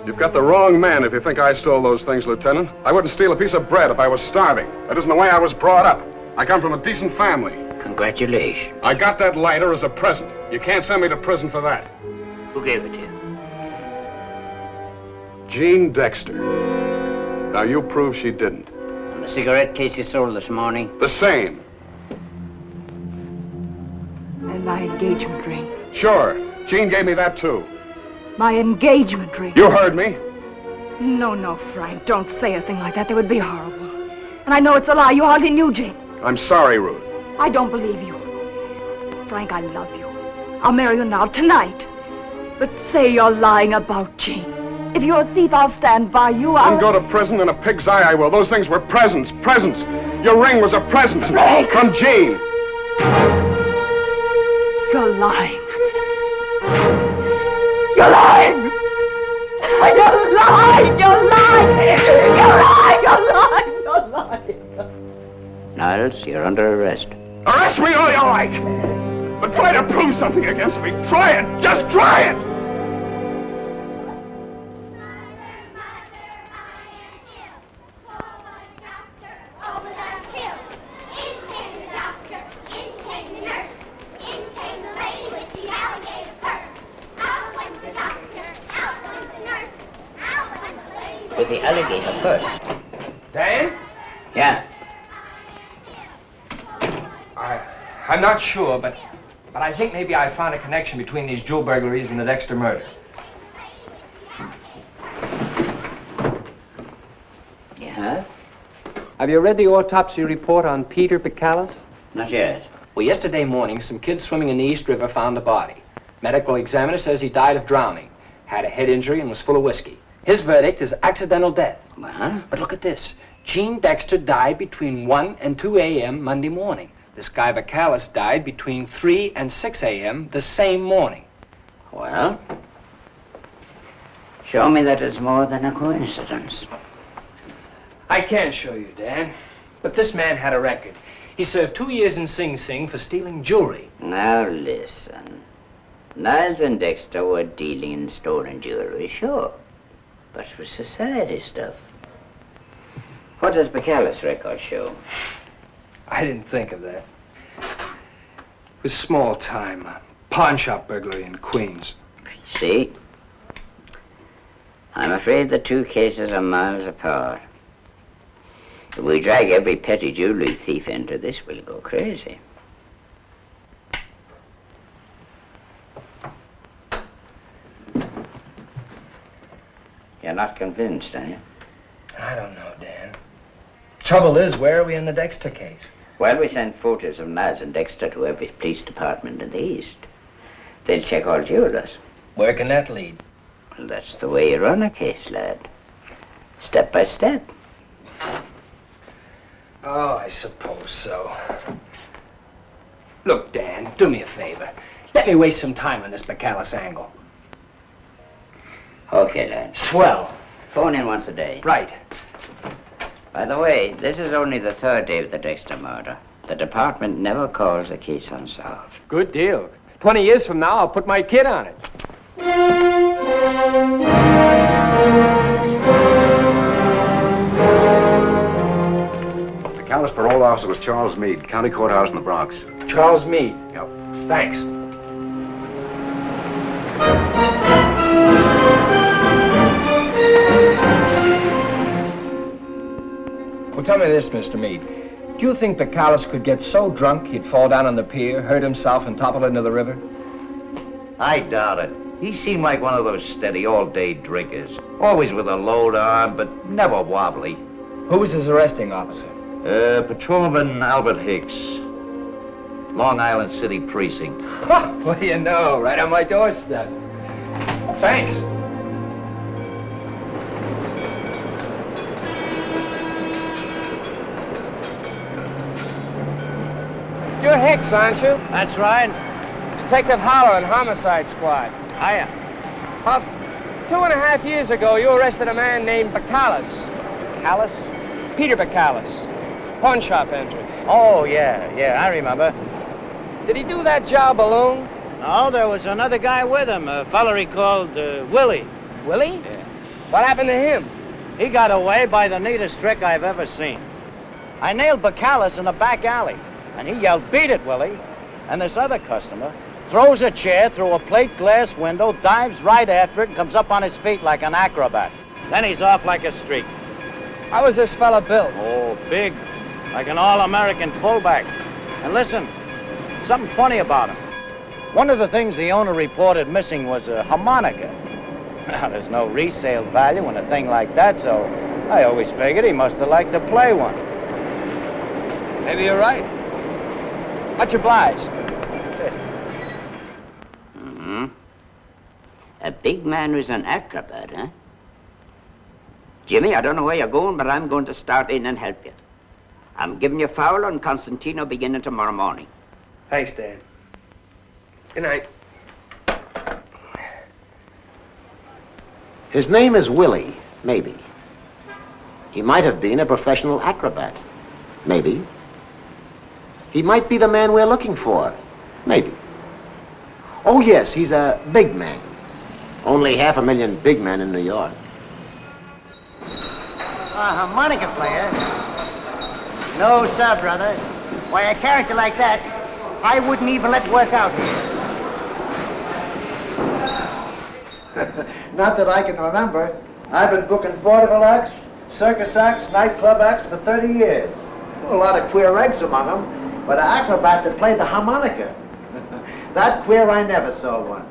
You've got the wrong man if you think I stole those things, Lieutenant. I wouldn't steal a piece of bread if I was starving. That isn't the way I was brought up. I come from a decent family. Congratulations. I got that lighter as a present. You can't send me to prison for that. Who gave it to you? Gene Dexter. Now, you prove she didn't. And the cigarette case you sold this morning? The same. And my engagement ring. Sure. Gene gave me that, too. My engagement ring. You heard me. No, Frank. Don't say a thing like that. That would be horrible. And I know it's a lie. You hardly knew Gene. I'm sorry, Ruth. I don't believe you. Frank, I love you. I'll marry you now, tonight. But say you're lying about Gene. If you're a thief, I'll stand by you. I'll go to prison in a pig's eye, I will. Those things were presents. Presents. Your ring was a present. Frank! From Gene. You're lying. You're lying! You're lying! You're lying! You're lying! You're lying! You're lying! Niles, you're under arrest. Arrest me all you like. But Don't try to prove something against me. Try it. Just try it. With the alligator first. Dan? Yeah. I'm not sure, but I think maybe I found a connection between these jewel burglaries and the Dexter murder. Yeah? Have you read the autopsy report on Peter Bacalus? Not yet. Well, yesterday morning, some kids swimming in the East River found the body. Medical examiner says he died of drowning, had a head injury, and was full of whiskey. His verdict is accidental death. Uh-huh. But look at this. Gene Dexter died between 1 and 2 a.m. Monday morning. This guy Bacalus died between 3 and 6 a.m. the same morning. Well, show me that it's more than a coincidence. I can show you, Dan. But this man had a record. He served 2 years in Sing Sing for stealing jewelry. Now listen. Niles and Dexter were dealing in stolen jewelry, sure. But it was society stuff. What does Bacalus' record show? I didn't think of that. It was small time. A pawn shop burglary in Queens. See? I'm afraid the two cases are miles apart. If we drag every petty jewelry thief into this, we'll go crazy. You're not convinced, are you? I don't know, Dan. Trouble is, where are we in the Dexter case? Well, we sent photos of Niles and Dexter to every police department in the East. They'll check all jewelers. Where can that lead? Well, that's the way you run a case, lad. Step by step. Oh, I suppose so. Look, Dan, do me a favor. Let me waste some time on this Bacalus angle. Okay, lad. Swell. Phone in once a day. Right. By the way, this is only the third day of the Dexter murder. The department never calls a case unsolved. Good deal. 20 years from now, I'll put my kid on it. The Bacalus parole officer was Charles Meade, county courthouse in the Bronx. Charles Meade. Yep. Thanks. Well, tell me this, Mr. Meade. Do you think Bacalus could get so drunk he'd fall down on the pier, hurt himself, and topple into the river? I doubt it. He seemed like one of those steady all-day drinkers. Always with a load on, but never wobbly. Who was his arresting officer? Patrolman Albert Hicks. Long Island City Precinct. What do you know? Right on my doorstep. Thanks. You're Hicks, aren't you? That's right. Detective Holloran, Homicide Squad. Hiya. About 2.5 years ago, you arrested a man named Bacalus. Bacalus? Peter Bacalus. Pawn shop entrance. Oh, yeah, I remember. Did he do that job alone? No, there was another guy with him, a fella he called Willie. Willie? Yeah. What happened to him? He got away by the neatest trick I've ever seen. I nailed Bacalus in the back alley, and he yelled, "Beat it, Willie." And this other customer throws a chair through a plate glass window, dives right after it, and comes up on his feet like an acrobat. Then he's off like a streak. How was this fella built? Oh, big, like an all-American fullback. And listen, something funny about him. One of the things the owner reported missing was a harmonica. Now, there's no resale value in a thing like that, so I always figured he must have liked to play one. Maybe you're right. Much obliged. Mm-hmm. A big man who's an acrobat, huh? Jimmy, I don't know where you're going, but I'm going to start in and help you. I'm giving you Fowler and Constantino beginning tomorrow morning. Thanks, Dan. Good night. His name is Willie, maybe. He might have been a professional acrobat, maybe. He might be the man we're looking for, maybe. Oh, yes, he's a big man. Only 500,000 big men in New York. A harmonica player? No, sir, brother. Why, a character like that, I wouldn't even let work out here. Not that I can remember. I've been booking vaudeville acts, circus acts, nightclub acts for 30 years. A lot of queer eggs among them, but an acrobat that played the harmonica. That queer I never saw one.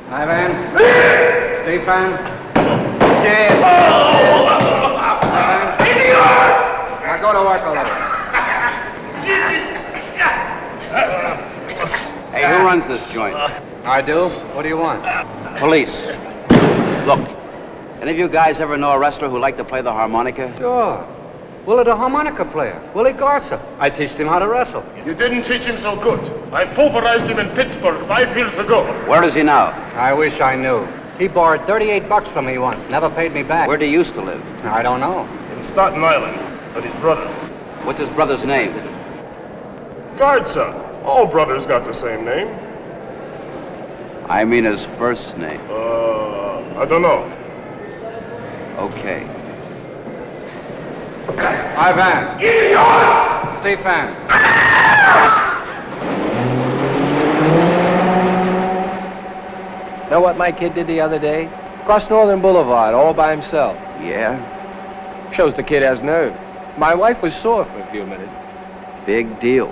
Ivan? Stefan? Now go to work a little. Hey, who runs this joint? I do. What do you want? Police. Look, any of you guys ever know a wrestler who liked to play the harmonica? Sure. Willie the harmonica player, Willie Garza. I teached him how to wrestle. You didn't teach him so good. I pulverized him in Pittsburgh 5 years ago. Where is he now? I wish I knew. He borrowed $38 from me once, never paid me back. Where do he used to live? I don't know. In Staten Island, with his brother. What's his brother's name? Garza. All brothers got the same name. I mean his first name. I don't know. Okay. Ivan. Stefan. Know what my kid did the other day? Crossed Northern Boulevard all by himself. Yeah? Shows the kid has nerve. My wife was sore for a few minutes. Big deal.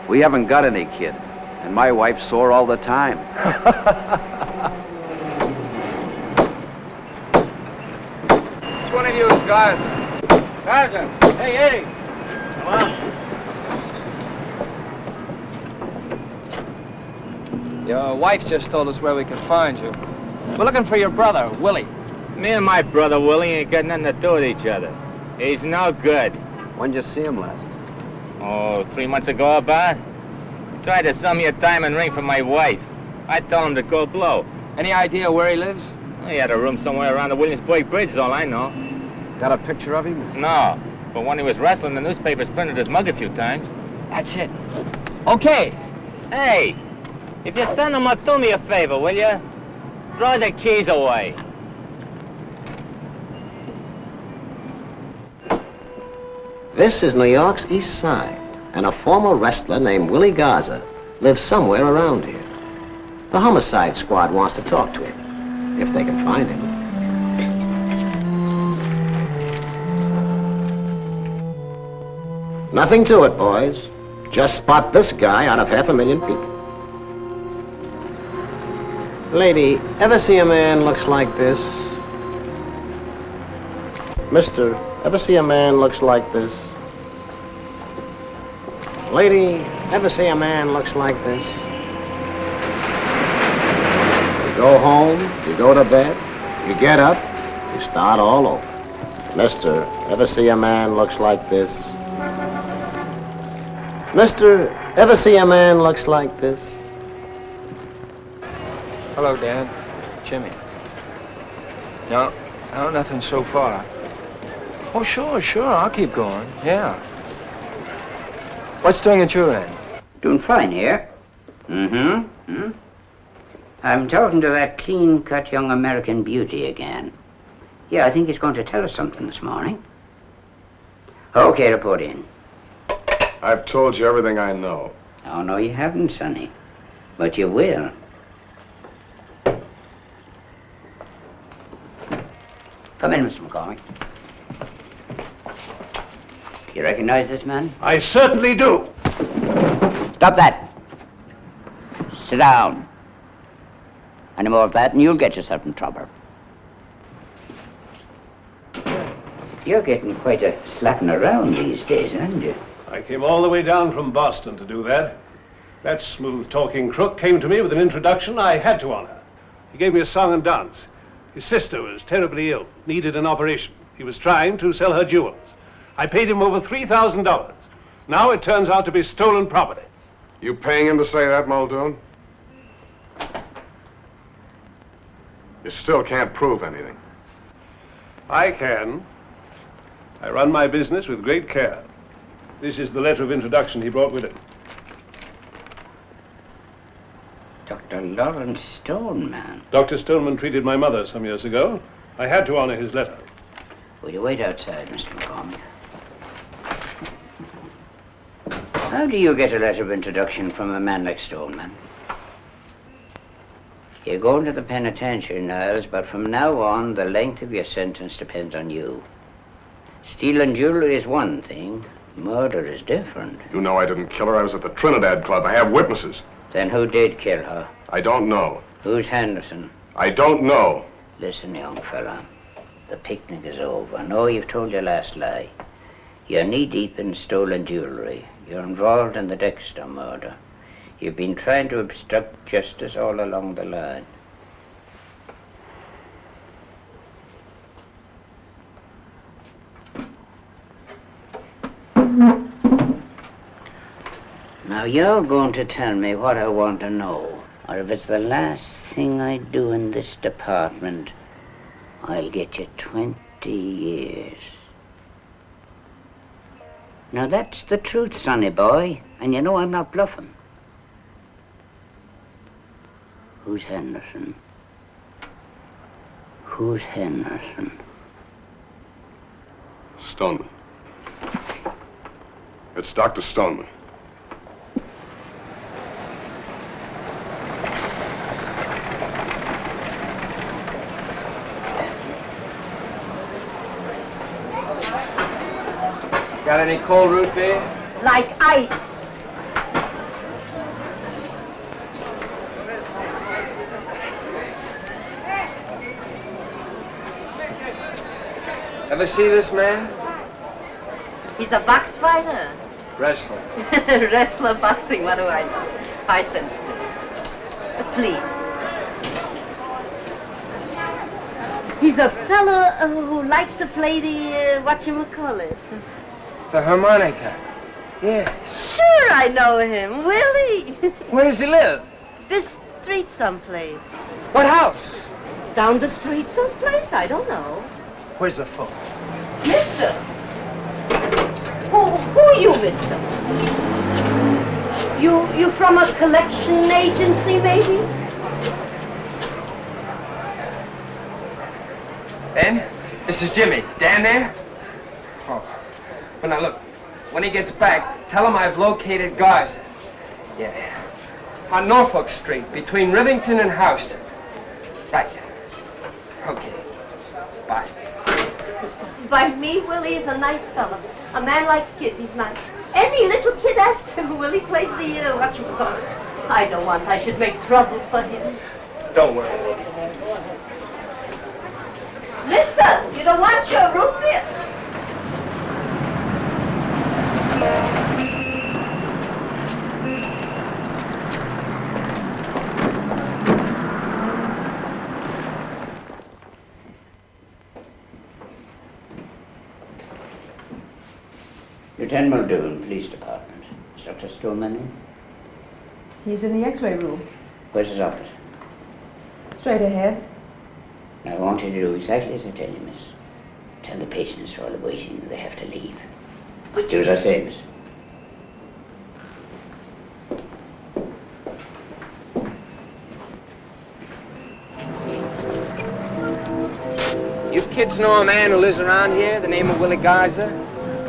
We haven't got any kid, and my wife's sore all the time. Which one of you is Garza? Garza! Hey, Eddie! Come on. Your wife just told us where we can find you. We're looking for your brother, Willie. Me and my brother Willie ain't got nothing to do with each other. He's no good. When'd you see him last? Oh, 3 months ago about. He tried to sell me a diamond ring for my wife. I told him to go blow. Any idea where he lives? He had a room somewhere around the Williamsburg Bridge, is all I know. Got a picture of him? No, but when he was wrestling, the newspapers printed his mug a few times. That's it. Okay. Hey, if you send him up, do me a favor, will you? Throw the keys away. This is New York's East Side, and a former wrestler named Willie Garza lives somewhere around here. The homicide squad wants to talk to him, if they can find him. Nothing to it, boys. Just spot this guy out of 500,000 people. Lady, ever see a man looks like this? Mister, ever see a man looks like this? Lady, ever see a man looks like this? You go home, you go to bed, you get up, you start all over. Mister, ever see a man looks like this? Mister, ever see a man looks like this? Hello, Dad. Jimmy. No, nothing so far. Oh, sure, I'll keep going. Yeah. What's doing at your end? Doing fine here. Mm-hmm. I'm talking to that clean-cut young American beauty again. Yeah, I think he's going to tell us something this morning. Okay, report in. I've told you everything I know. Oh, no, you haven't, Sonny. But you will. Come in, Mr. McCormick. You recognize this man? I certainly do. Stop that. Sit down. Any more of that and you'll get yourself in trouble. You're getting quite a slapping around these days, aren't you? I came all the way down from Boston to do that. That smooth-talking crook came to me with an introduction I had to honor. He gave me a song and dance. His sister was terribly ill, needed an operation. He was trying to sell her jewels. I paid him over $3,000. Now it turns out to be stolen property. You paying him to say that, Muldoon? You still can't prove anything. I can. I run my business with great care. This is the letter of introduction he brought with him. Dr. Lawrence Stoneman. Dr. Stoneman treated my mother some years ago. I had to honor his letter. Will you wait outside, Mr. McCormick? How do you get a letter of introduction from a man like Stoneman? You're going to the penitentiary, Niles, but from now on, the length of your sentence depends on you. Stealing jewelry is one thing. Murder is different. You know I didn't kill her. I was at the Trinidad Club. I have witnesses. Then who did kill her? I don't know. Who's Henderson? I don't know. Listen, young fella. The picnic is over. No, you've told your last lie. You're knee-deep in stolen jewelry. You're involved in the Dexter murder. You've been trying to obstruct justice all along the line. Now, you're going to tell me what I want to know. Or if it's the last thing I do in this department, I'll get you 20 years. Now, that's the truth, sonny boy. And you know I'm not bluffing. Who's Henderson? Who's Henderson? Stoneman. It's Dr. Stoneman. Got any cold root beer? Like ice. Ever see this man? He's a box fighter. Wrestler. Wrestler, boxing, what do I know? High sense, please. He's a fellow who likes to play the, whatchamacallit. The harmonica. Yes. Sure, I know him. Willie. Where does he live? This street someplace. What house? Down the street someplace? I don't know. Where's the phone? Mister. Who are you, mister? You from a collection agency, maybe? Ben? This is Jimmy. Dan there? Oh. Well, now look. When he gets back, tell him I've located Garza. Yeah. On Norfolk Street, between Rivington and Houston. Right. Okay. Bye. By me, Willie is a nice fellow. A man likes kids, he's nice. Any little kid asks him, Willie plays the, whatchamacallit. I don't want I should make trouble for him. Don't worry, lady. Mister, you don't want your root beer? Lieutenant Muldoon, Police Department. Is Dr. Stoneman in? He's in the X-ray room. Where's his office? Straight ahead. Now, I want you to do exactly as I tell you, miss. Tell the patients while they're waiting that they have to leave. But do as I say, miss. You kids know a man who lives around here, the name of Willie Garza?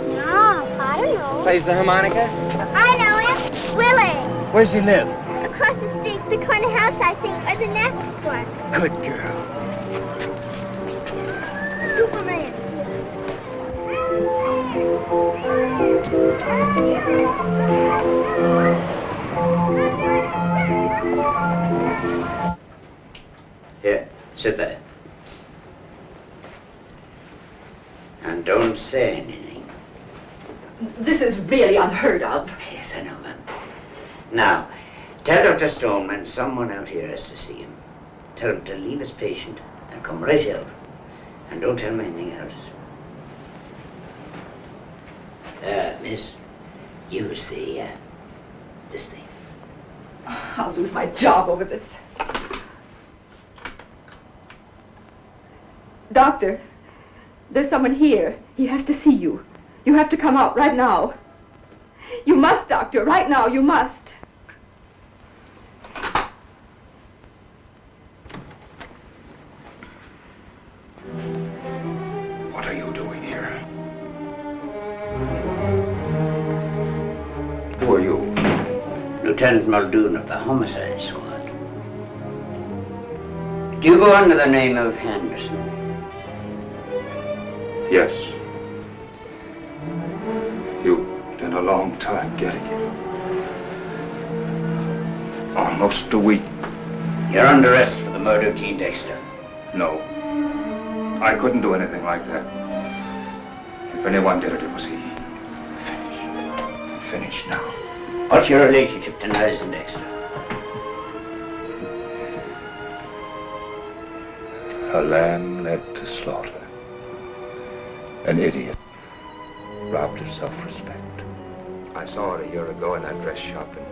No, I don't know. Plays the harmonica? I know him. Willie. Where's he live? Across the street, the corner house, I think, or the next one. Good girl. Superman. Here, sit there. And don't say anything. This is really unheard of. Yes, I know, ma'am. Now, tell Dr. Stoneman someone out here has to see him. Tell him to leave his patient and come right out. And don't tell him anything else. Miss, use this thing. I'll lose my job over this. Doctor, there's someone here. He has to see you. You have to come out right now. You must, doctor, right now, you must. Who are you? Lieutenant Muldoon of the Homicide Squad. Do you go under the name of Henderson? Yes. You've been a long time getting it. Almost a week. You're under arrest for the murder of Gene Dexter. No. I couldn't do anything like that. If anyone did it, it was he. Finished now. What's your relationship to Niles and Dexter? A lamb led to slaughter. An idiot. Robbed her self-respect. I saw her a year ago in that dress shop, and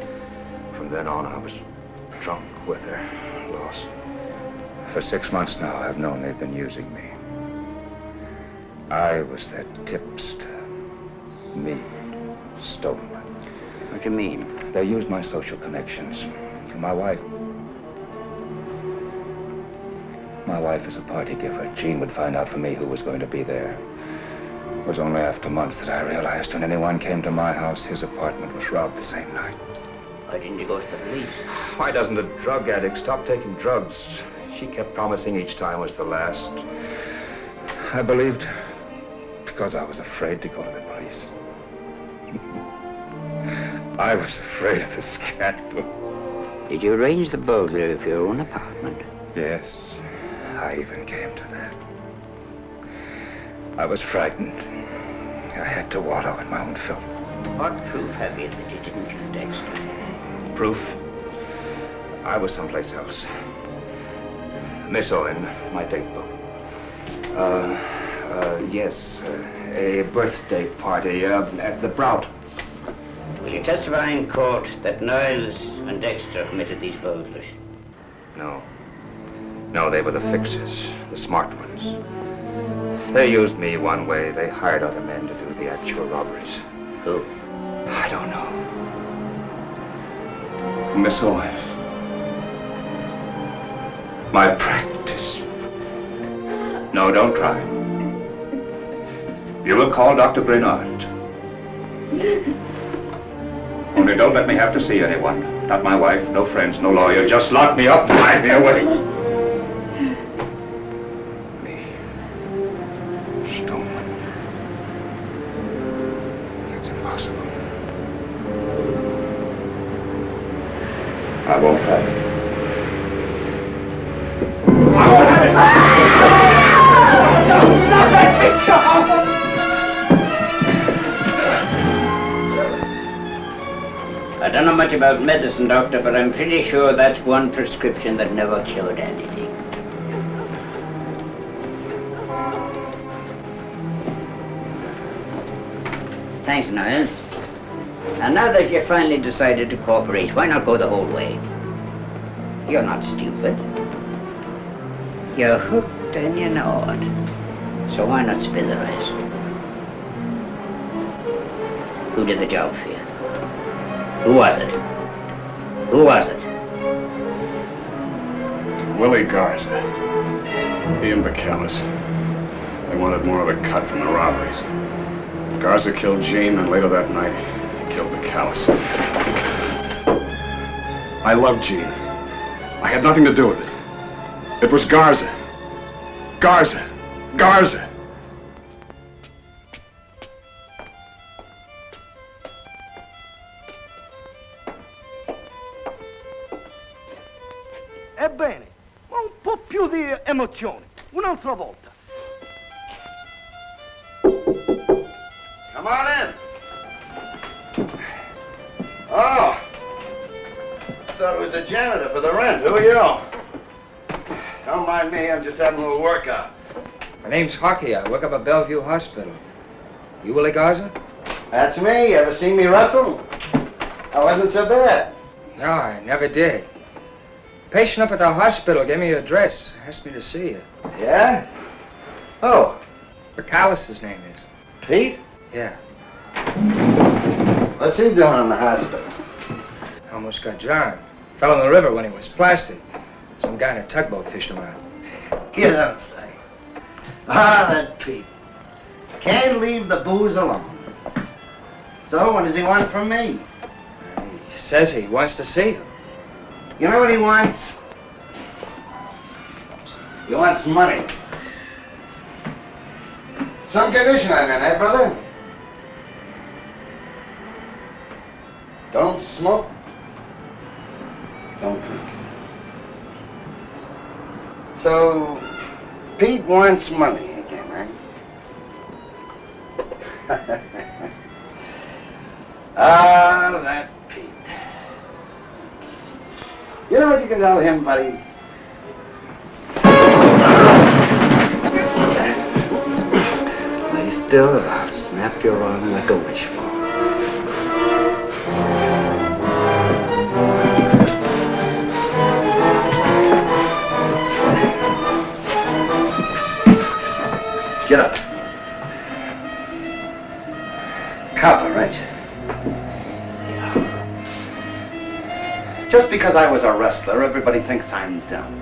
from then on I was drunk with her, lost. For 6 months now, I've known they've been using me. I was their tipster. Me. Stolen. What do you mean? They used my social connections. My wife is a party giver. Gene would find out for me who was going to be there. It was only after months that I realized when anyone came to my house, his apartment was robbed the same night. Why didn't you go to the police? Why doesn't a drug addict stop taking drugs? She kept promising each time was the last. I believed because I was afraid to go to the police. I was afraid of the scandal. Did you arrange the burglary of your own apartment? Yes, I even came to that. I was frightened. I had to wallow in my own filth. What proof have you that you didn't kill Dexter? Proof? I was someplace else. Miss Owen, my date book. Yes, a birthday party at the Broughtons. Will you testify in court that Niles and Dexter committed these burglaries? No. No, they were the fixers, the smart ones. They used me one way. They hired other men to do the actual robberies. Who? I don't know. Miss Owen. My practice. No, don't try. You will call Dr. Bernard. Only don't let me have to see anyone. Not my wife, no friends, no lawyer. Just lock me up and hide me away. Me. Stolen. It's impossible. I won't have it. I won't have it. Stop that picture! I don't know much about medicine, Doctor, but I'm pretty sure that's one prescription that never cured anything. Thanks, Niles. And now that you've finally decided to cooperate, why not go the whole way? You're not stupid. You're hooked and you know it. So why not spill the rest? Who did the job for you? Who was it? Who was it? Willie Garza. He and Bacalus. They wanted more of a cut from the robberies. Garza killed Gene, and later that night, he killed Bacalus. I loved Gene. I had nothing to do with it. It was Garza. Garza. Garza. Ebbene, ma un po' più di emozione. Un'altra volta. Come on in. Oh. I thought it was the janitor for the rent. Who are you? Don't mind me, I'm just having a little workout. My name's Hockey. I work up at Bellevue Hospital. You Willie Garza? That's me. You ever seen me wrestle? I wasn't so bad. No, I never did. Patient up at the hospital gave me your address. Asked me to see you. Yeah? Oh. Bacalus, his name is. Pete? Yeah. What's he doing in the hospital? Almost got drowned. Fell in the river when he was plastered. Some guy in a tugboat fished him out. You don't say. Ah, that Pete. Can't leave the booze alone. So what does he want from me? He says he wants to see you. You know what he wants? He wants money. Some condition I'm in, eh, brother? Don't smoke. Don't drink. So, Pete wants money again, eh? Ah, that Pete. You know what you can tell him, buddy? Lay still or I'll snap your arm like a wishbone. Get up. Copper, right? Yeah. Just because I was a wrestler, everybody thinks I'm dumb.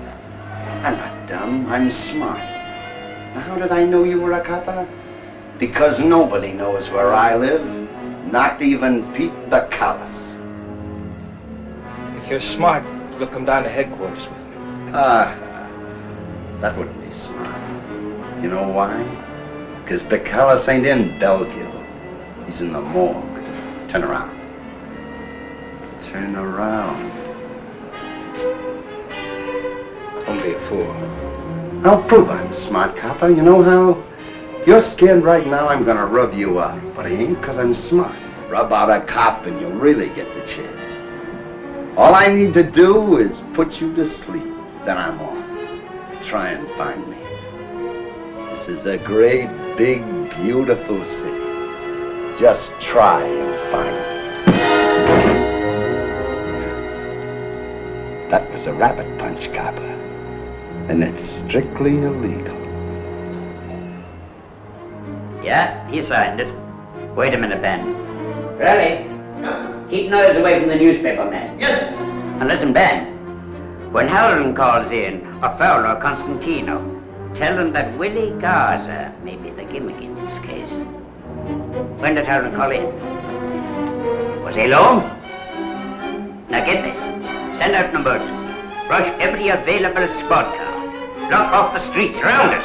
I'm not dumb, I'm smart. Now, how did I know you were a copper? Because nobody knows where I live. Not even Pete the Callous. If you're smart, you'll come down to headquarters with me. That wouldn't be smart. You know why? Because the Callous ain't in Belleville. He's in the morgue. Turn around. Turn around. Don't be a fool. I'll prove I'm a smart copper. You know how? You're scared right now, I'm gonna rub you out. But I ain't, because I'm smart. Rub out a cop and you'll really get the chair. All I need to do is put you to sleep. Then I'm off. Try and find me. This is a great, big, beautiful city. Just try and find me. That was a rabbit punch, copper. And it's strictly illegal. Yeah, he signed it. Wait a minute, Ben. Riley, keep Niles away from the newspaper man. Yes. And listen, Ben, when Howland calls in, or Fowler or Constantino, tell them that Willie Garza may be the gimmick in this case. When did Howland call in? Was he alone? Now get this. Send out an emergency. Rush every available squad car. Block off the streets around it.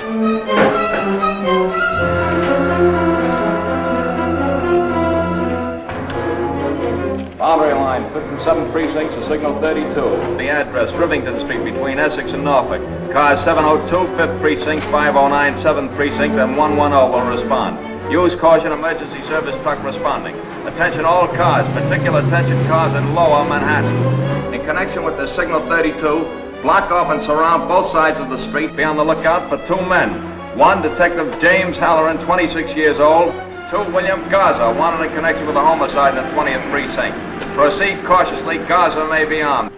Boundary line, 5th and 7th precincts to signal 32. The address, Rivington Street between Essex and Norfolk. Cars 702, 5th precinct, 509, 7th precinct, and 110 will respond. Use caution, emergency service truck responding. Attention all cars, particular attention cars in lower Manhattan. In connection with the signal 32, block off and surround both sides of the street. Be on the lookout for 2 men. 1, Detective James Halloran, 26 years old. 2, William Garza, wanted in connection with a homicide in the 20th precinct. Proceed cautiously. Garza may be armed.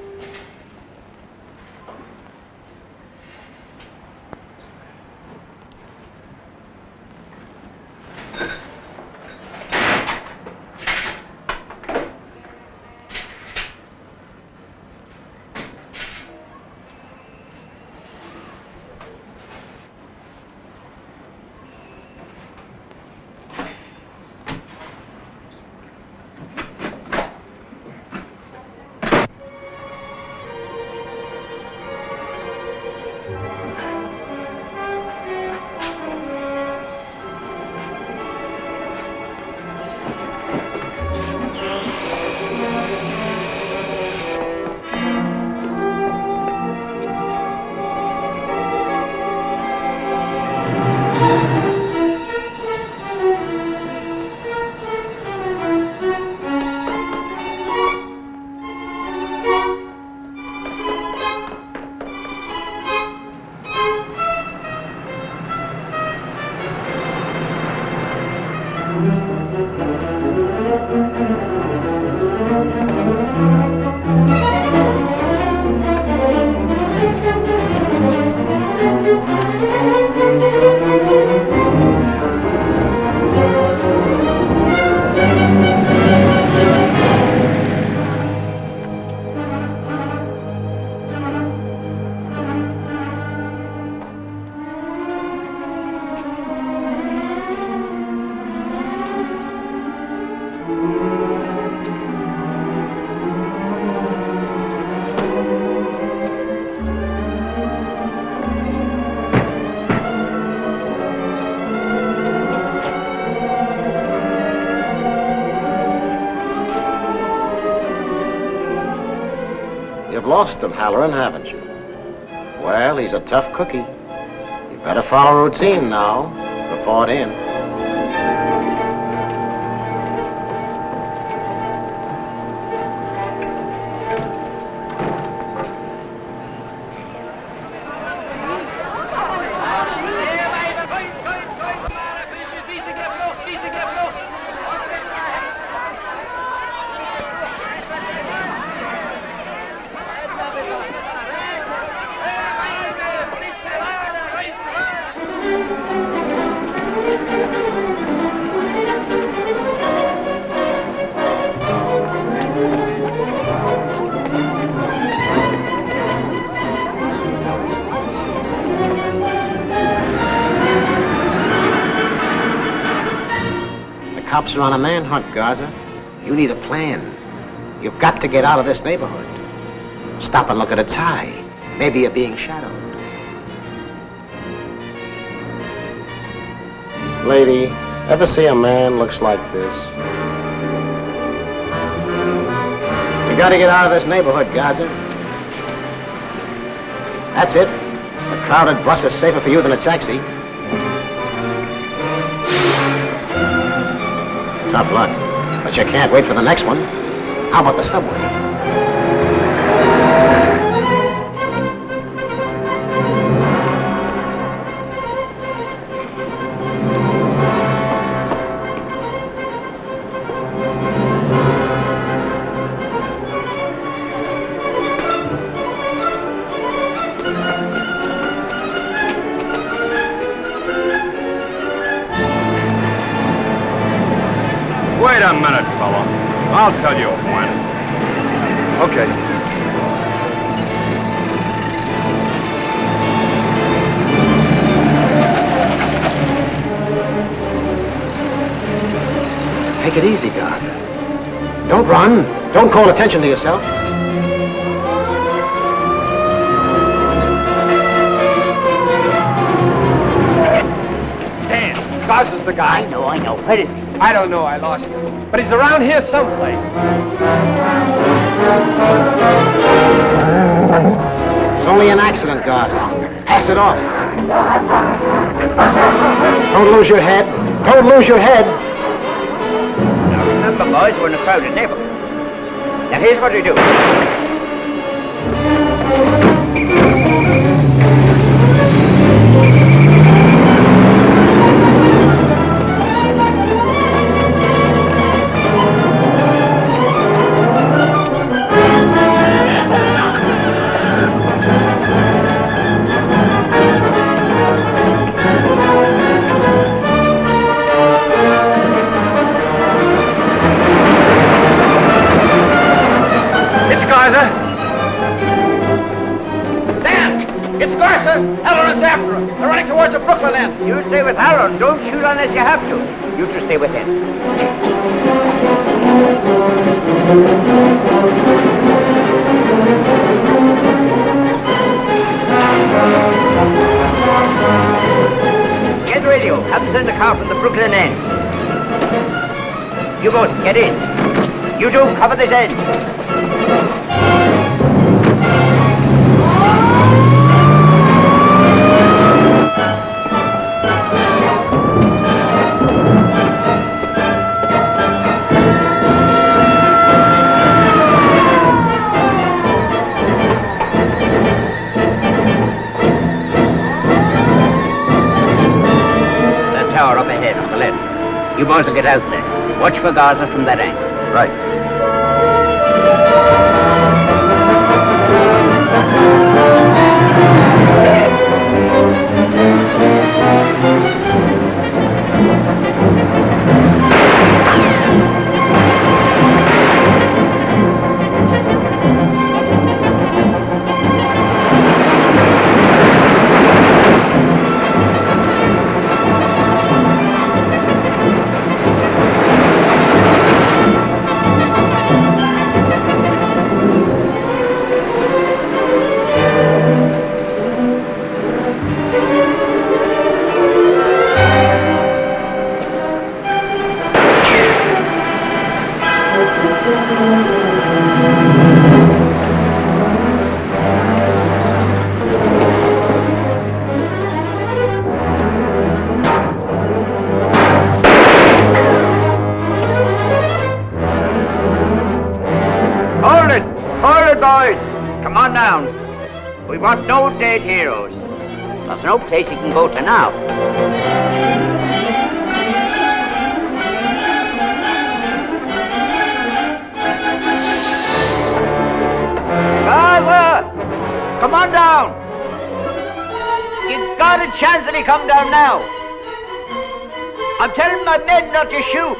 You've lost him, Halloran, haven't you? Well, he's a tough cookie. You better follow routine now. Report in. Cops are on a manhunt, Garza. You need a plan. You've got to get out of this neighborhood. Stop and look at a tie. Maybe you're being shadowed. Lady, ever see a man looks like this? You gotta get out of this neighborhood, Garza. That's it. A crowded bus is safer for you than a taxi. Tough luck, but you can't wait for the next one. How about the subway? Wait a minute, fella. I'll tell you when. Okay. Take it easy, Garza. Don't run. Don't call attention to yourself. Dan, Garza's the guy. I know. Where is he? I don't know, I lost him. But he's around here someplace. It's only an accident, Garza. Pass it off. Don't lose your head. Don't lose your head. Now remember, boys, we're in a crowded neighborhood. Now here's what we do. Halloran's after him. They're running towards the Brooklyn end. You stay with Halloran. Don't shoot unless you have to. You two stay with him. Get radio. Have them send a car from the Brooklyn end. You both, get in. You two, cover this end. Up ahead on the left. You boys will get out there. Watch for Garza from that angle. Right. Forward, boys! Come on down. We want no dead heroes. There's no place you can go to now. Gaza! Come on down! You've got a chance if you come down now. I'm telling my men not to shoot.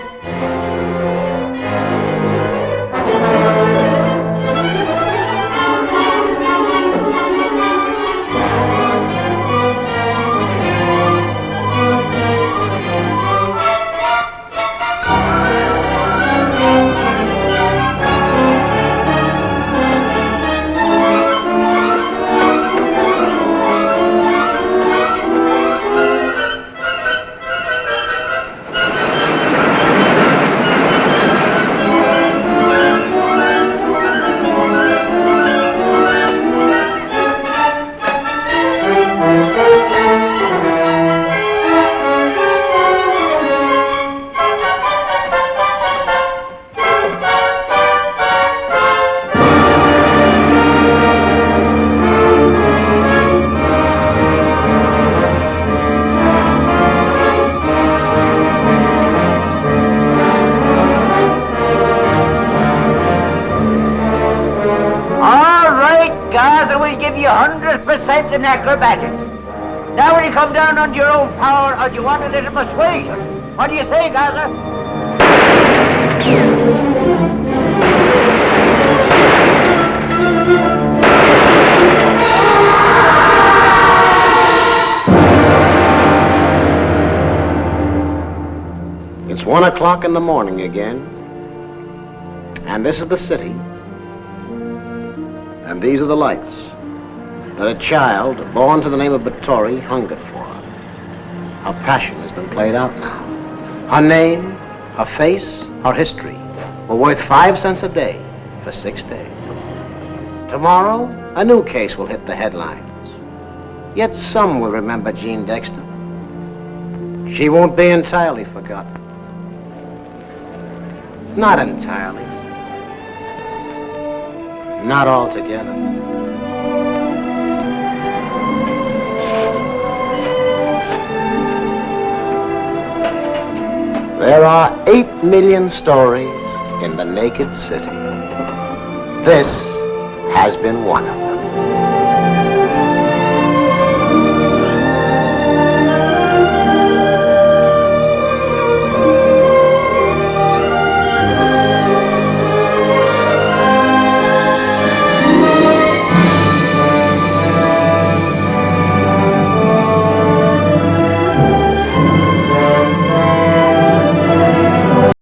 Gaza will give you 100% in acrobatics. Now will you come down on your own power, or do you want a little persuasion? What do you say, Gaza? It's 1 o'clock in the morning again, and this is the city. And these are the lights that a child born to the name of Batory hungered for. Her passion has been played out now. Her name, her face, her history were worth 5 cents a day for 6 days. Tomorrow, a new case will hit the headlines. Yet some will remember Jean Dexter. She won't be entirely forgotten. Not entirely. Not altogether. There are 8 million stories in the Naked City. This has been one of them.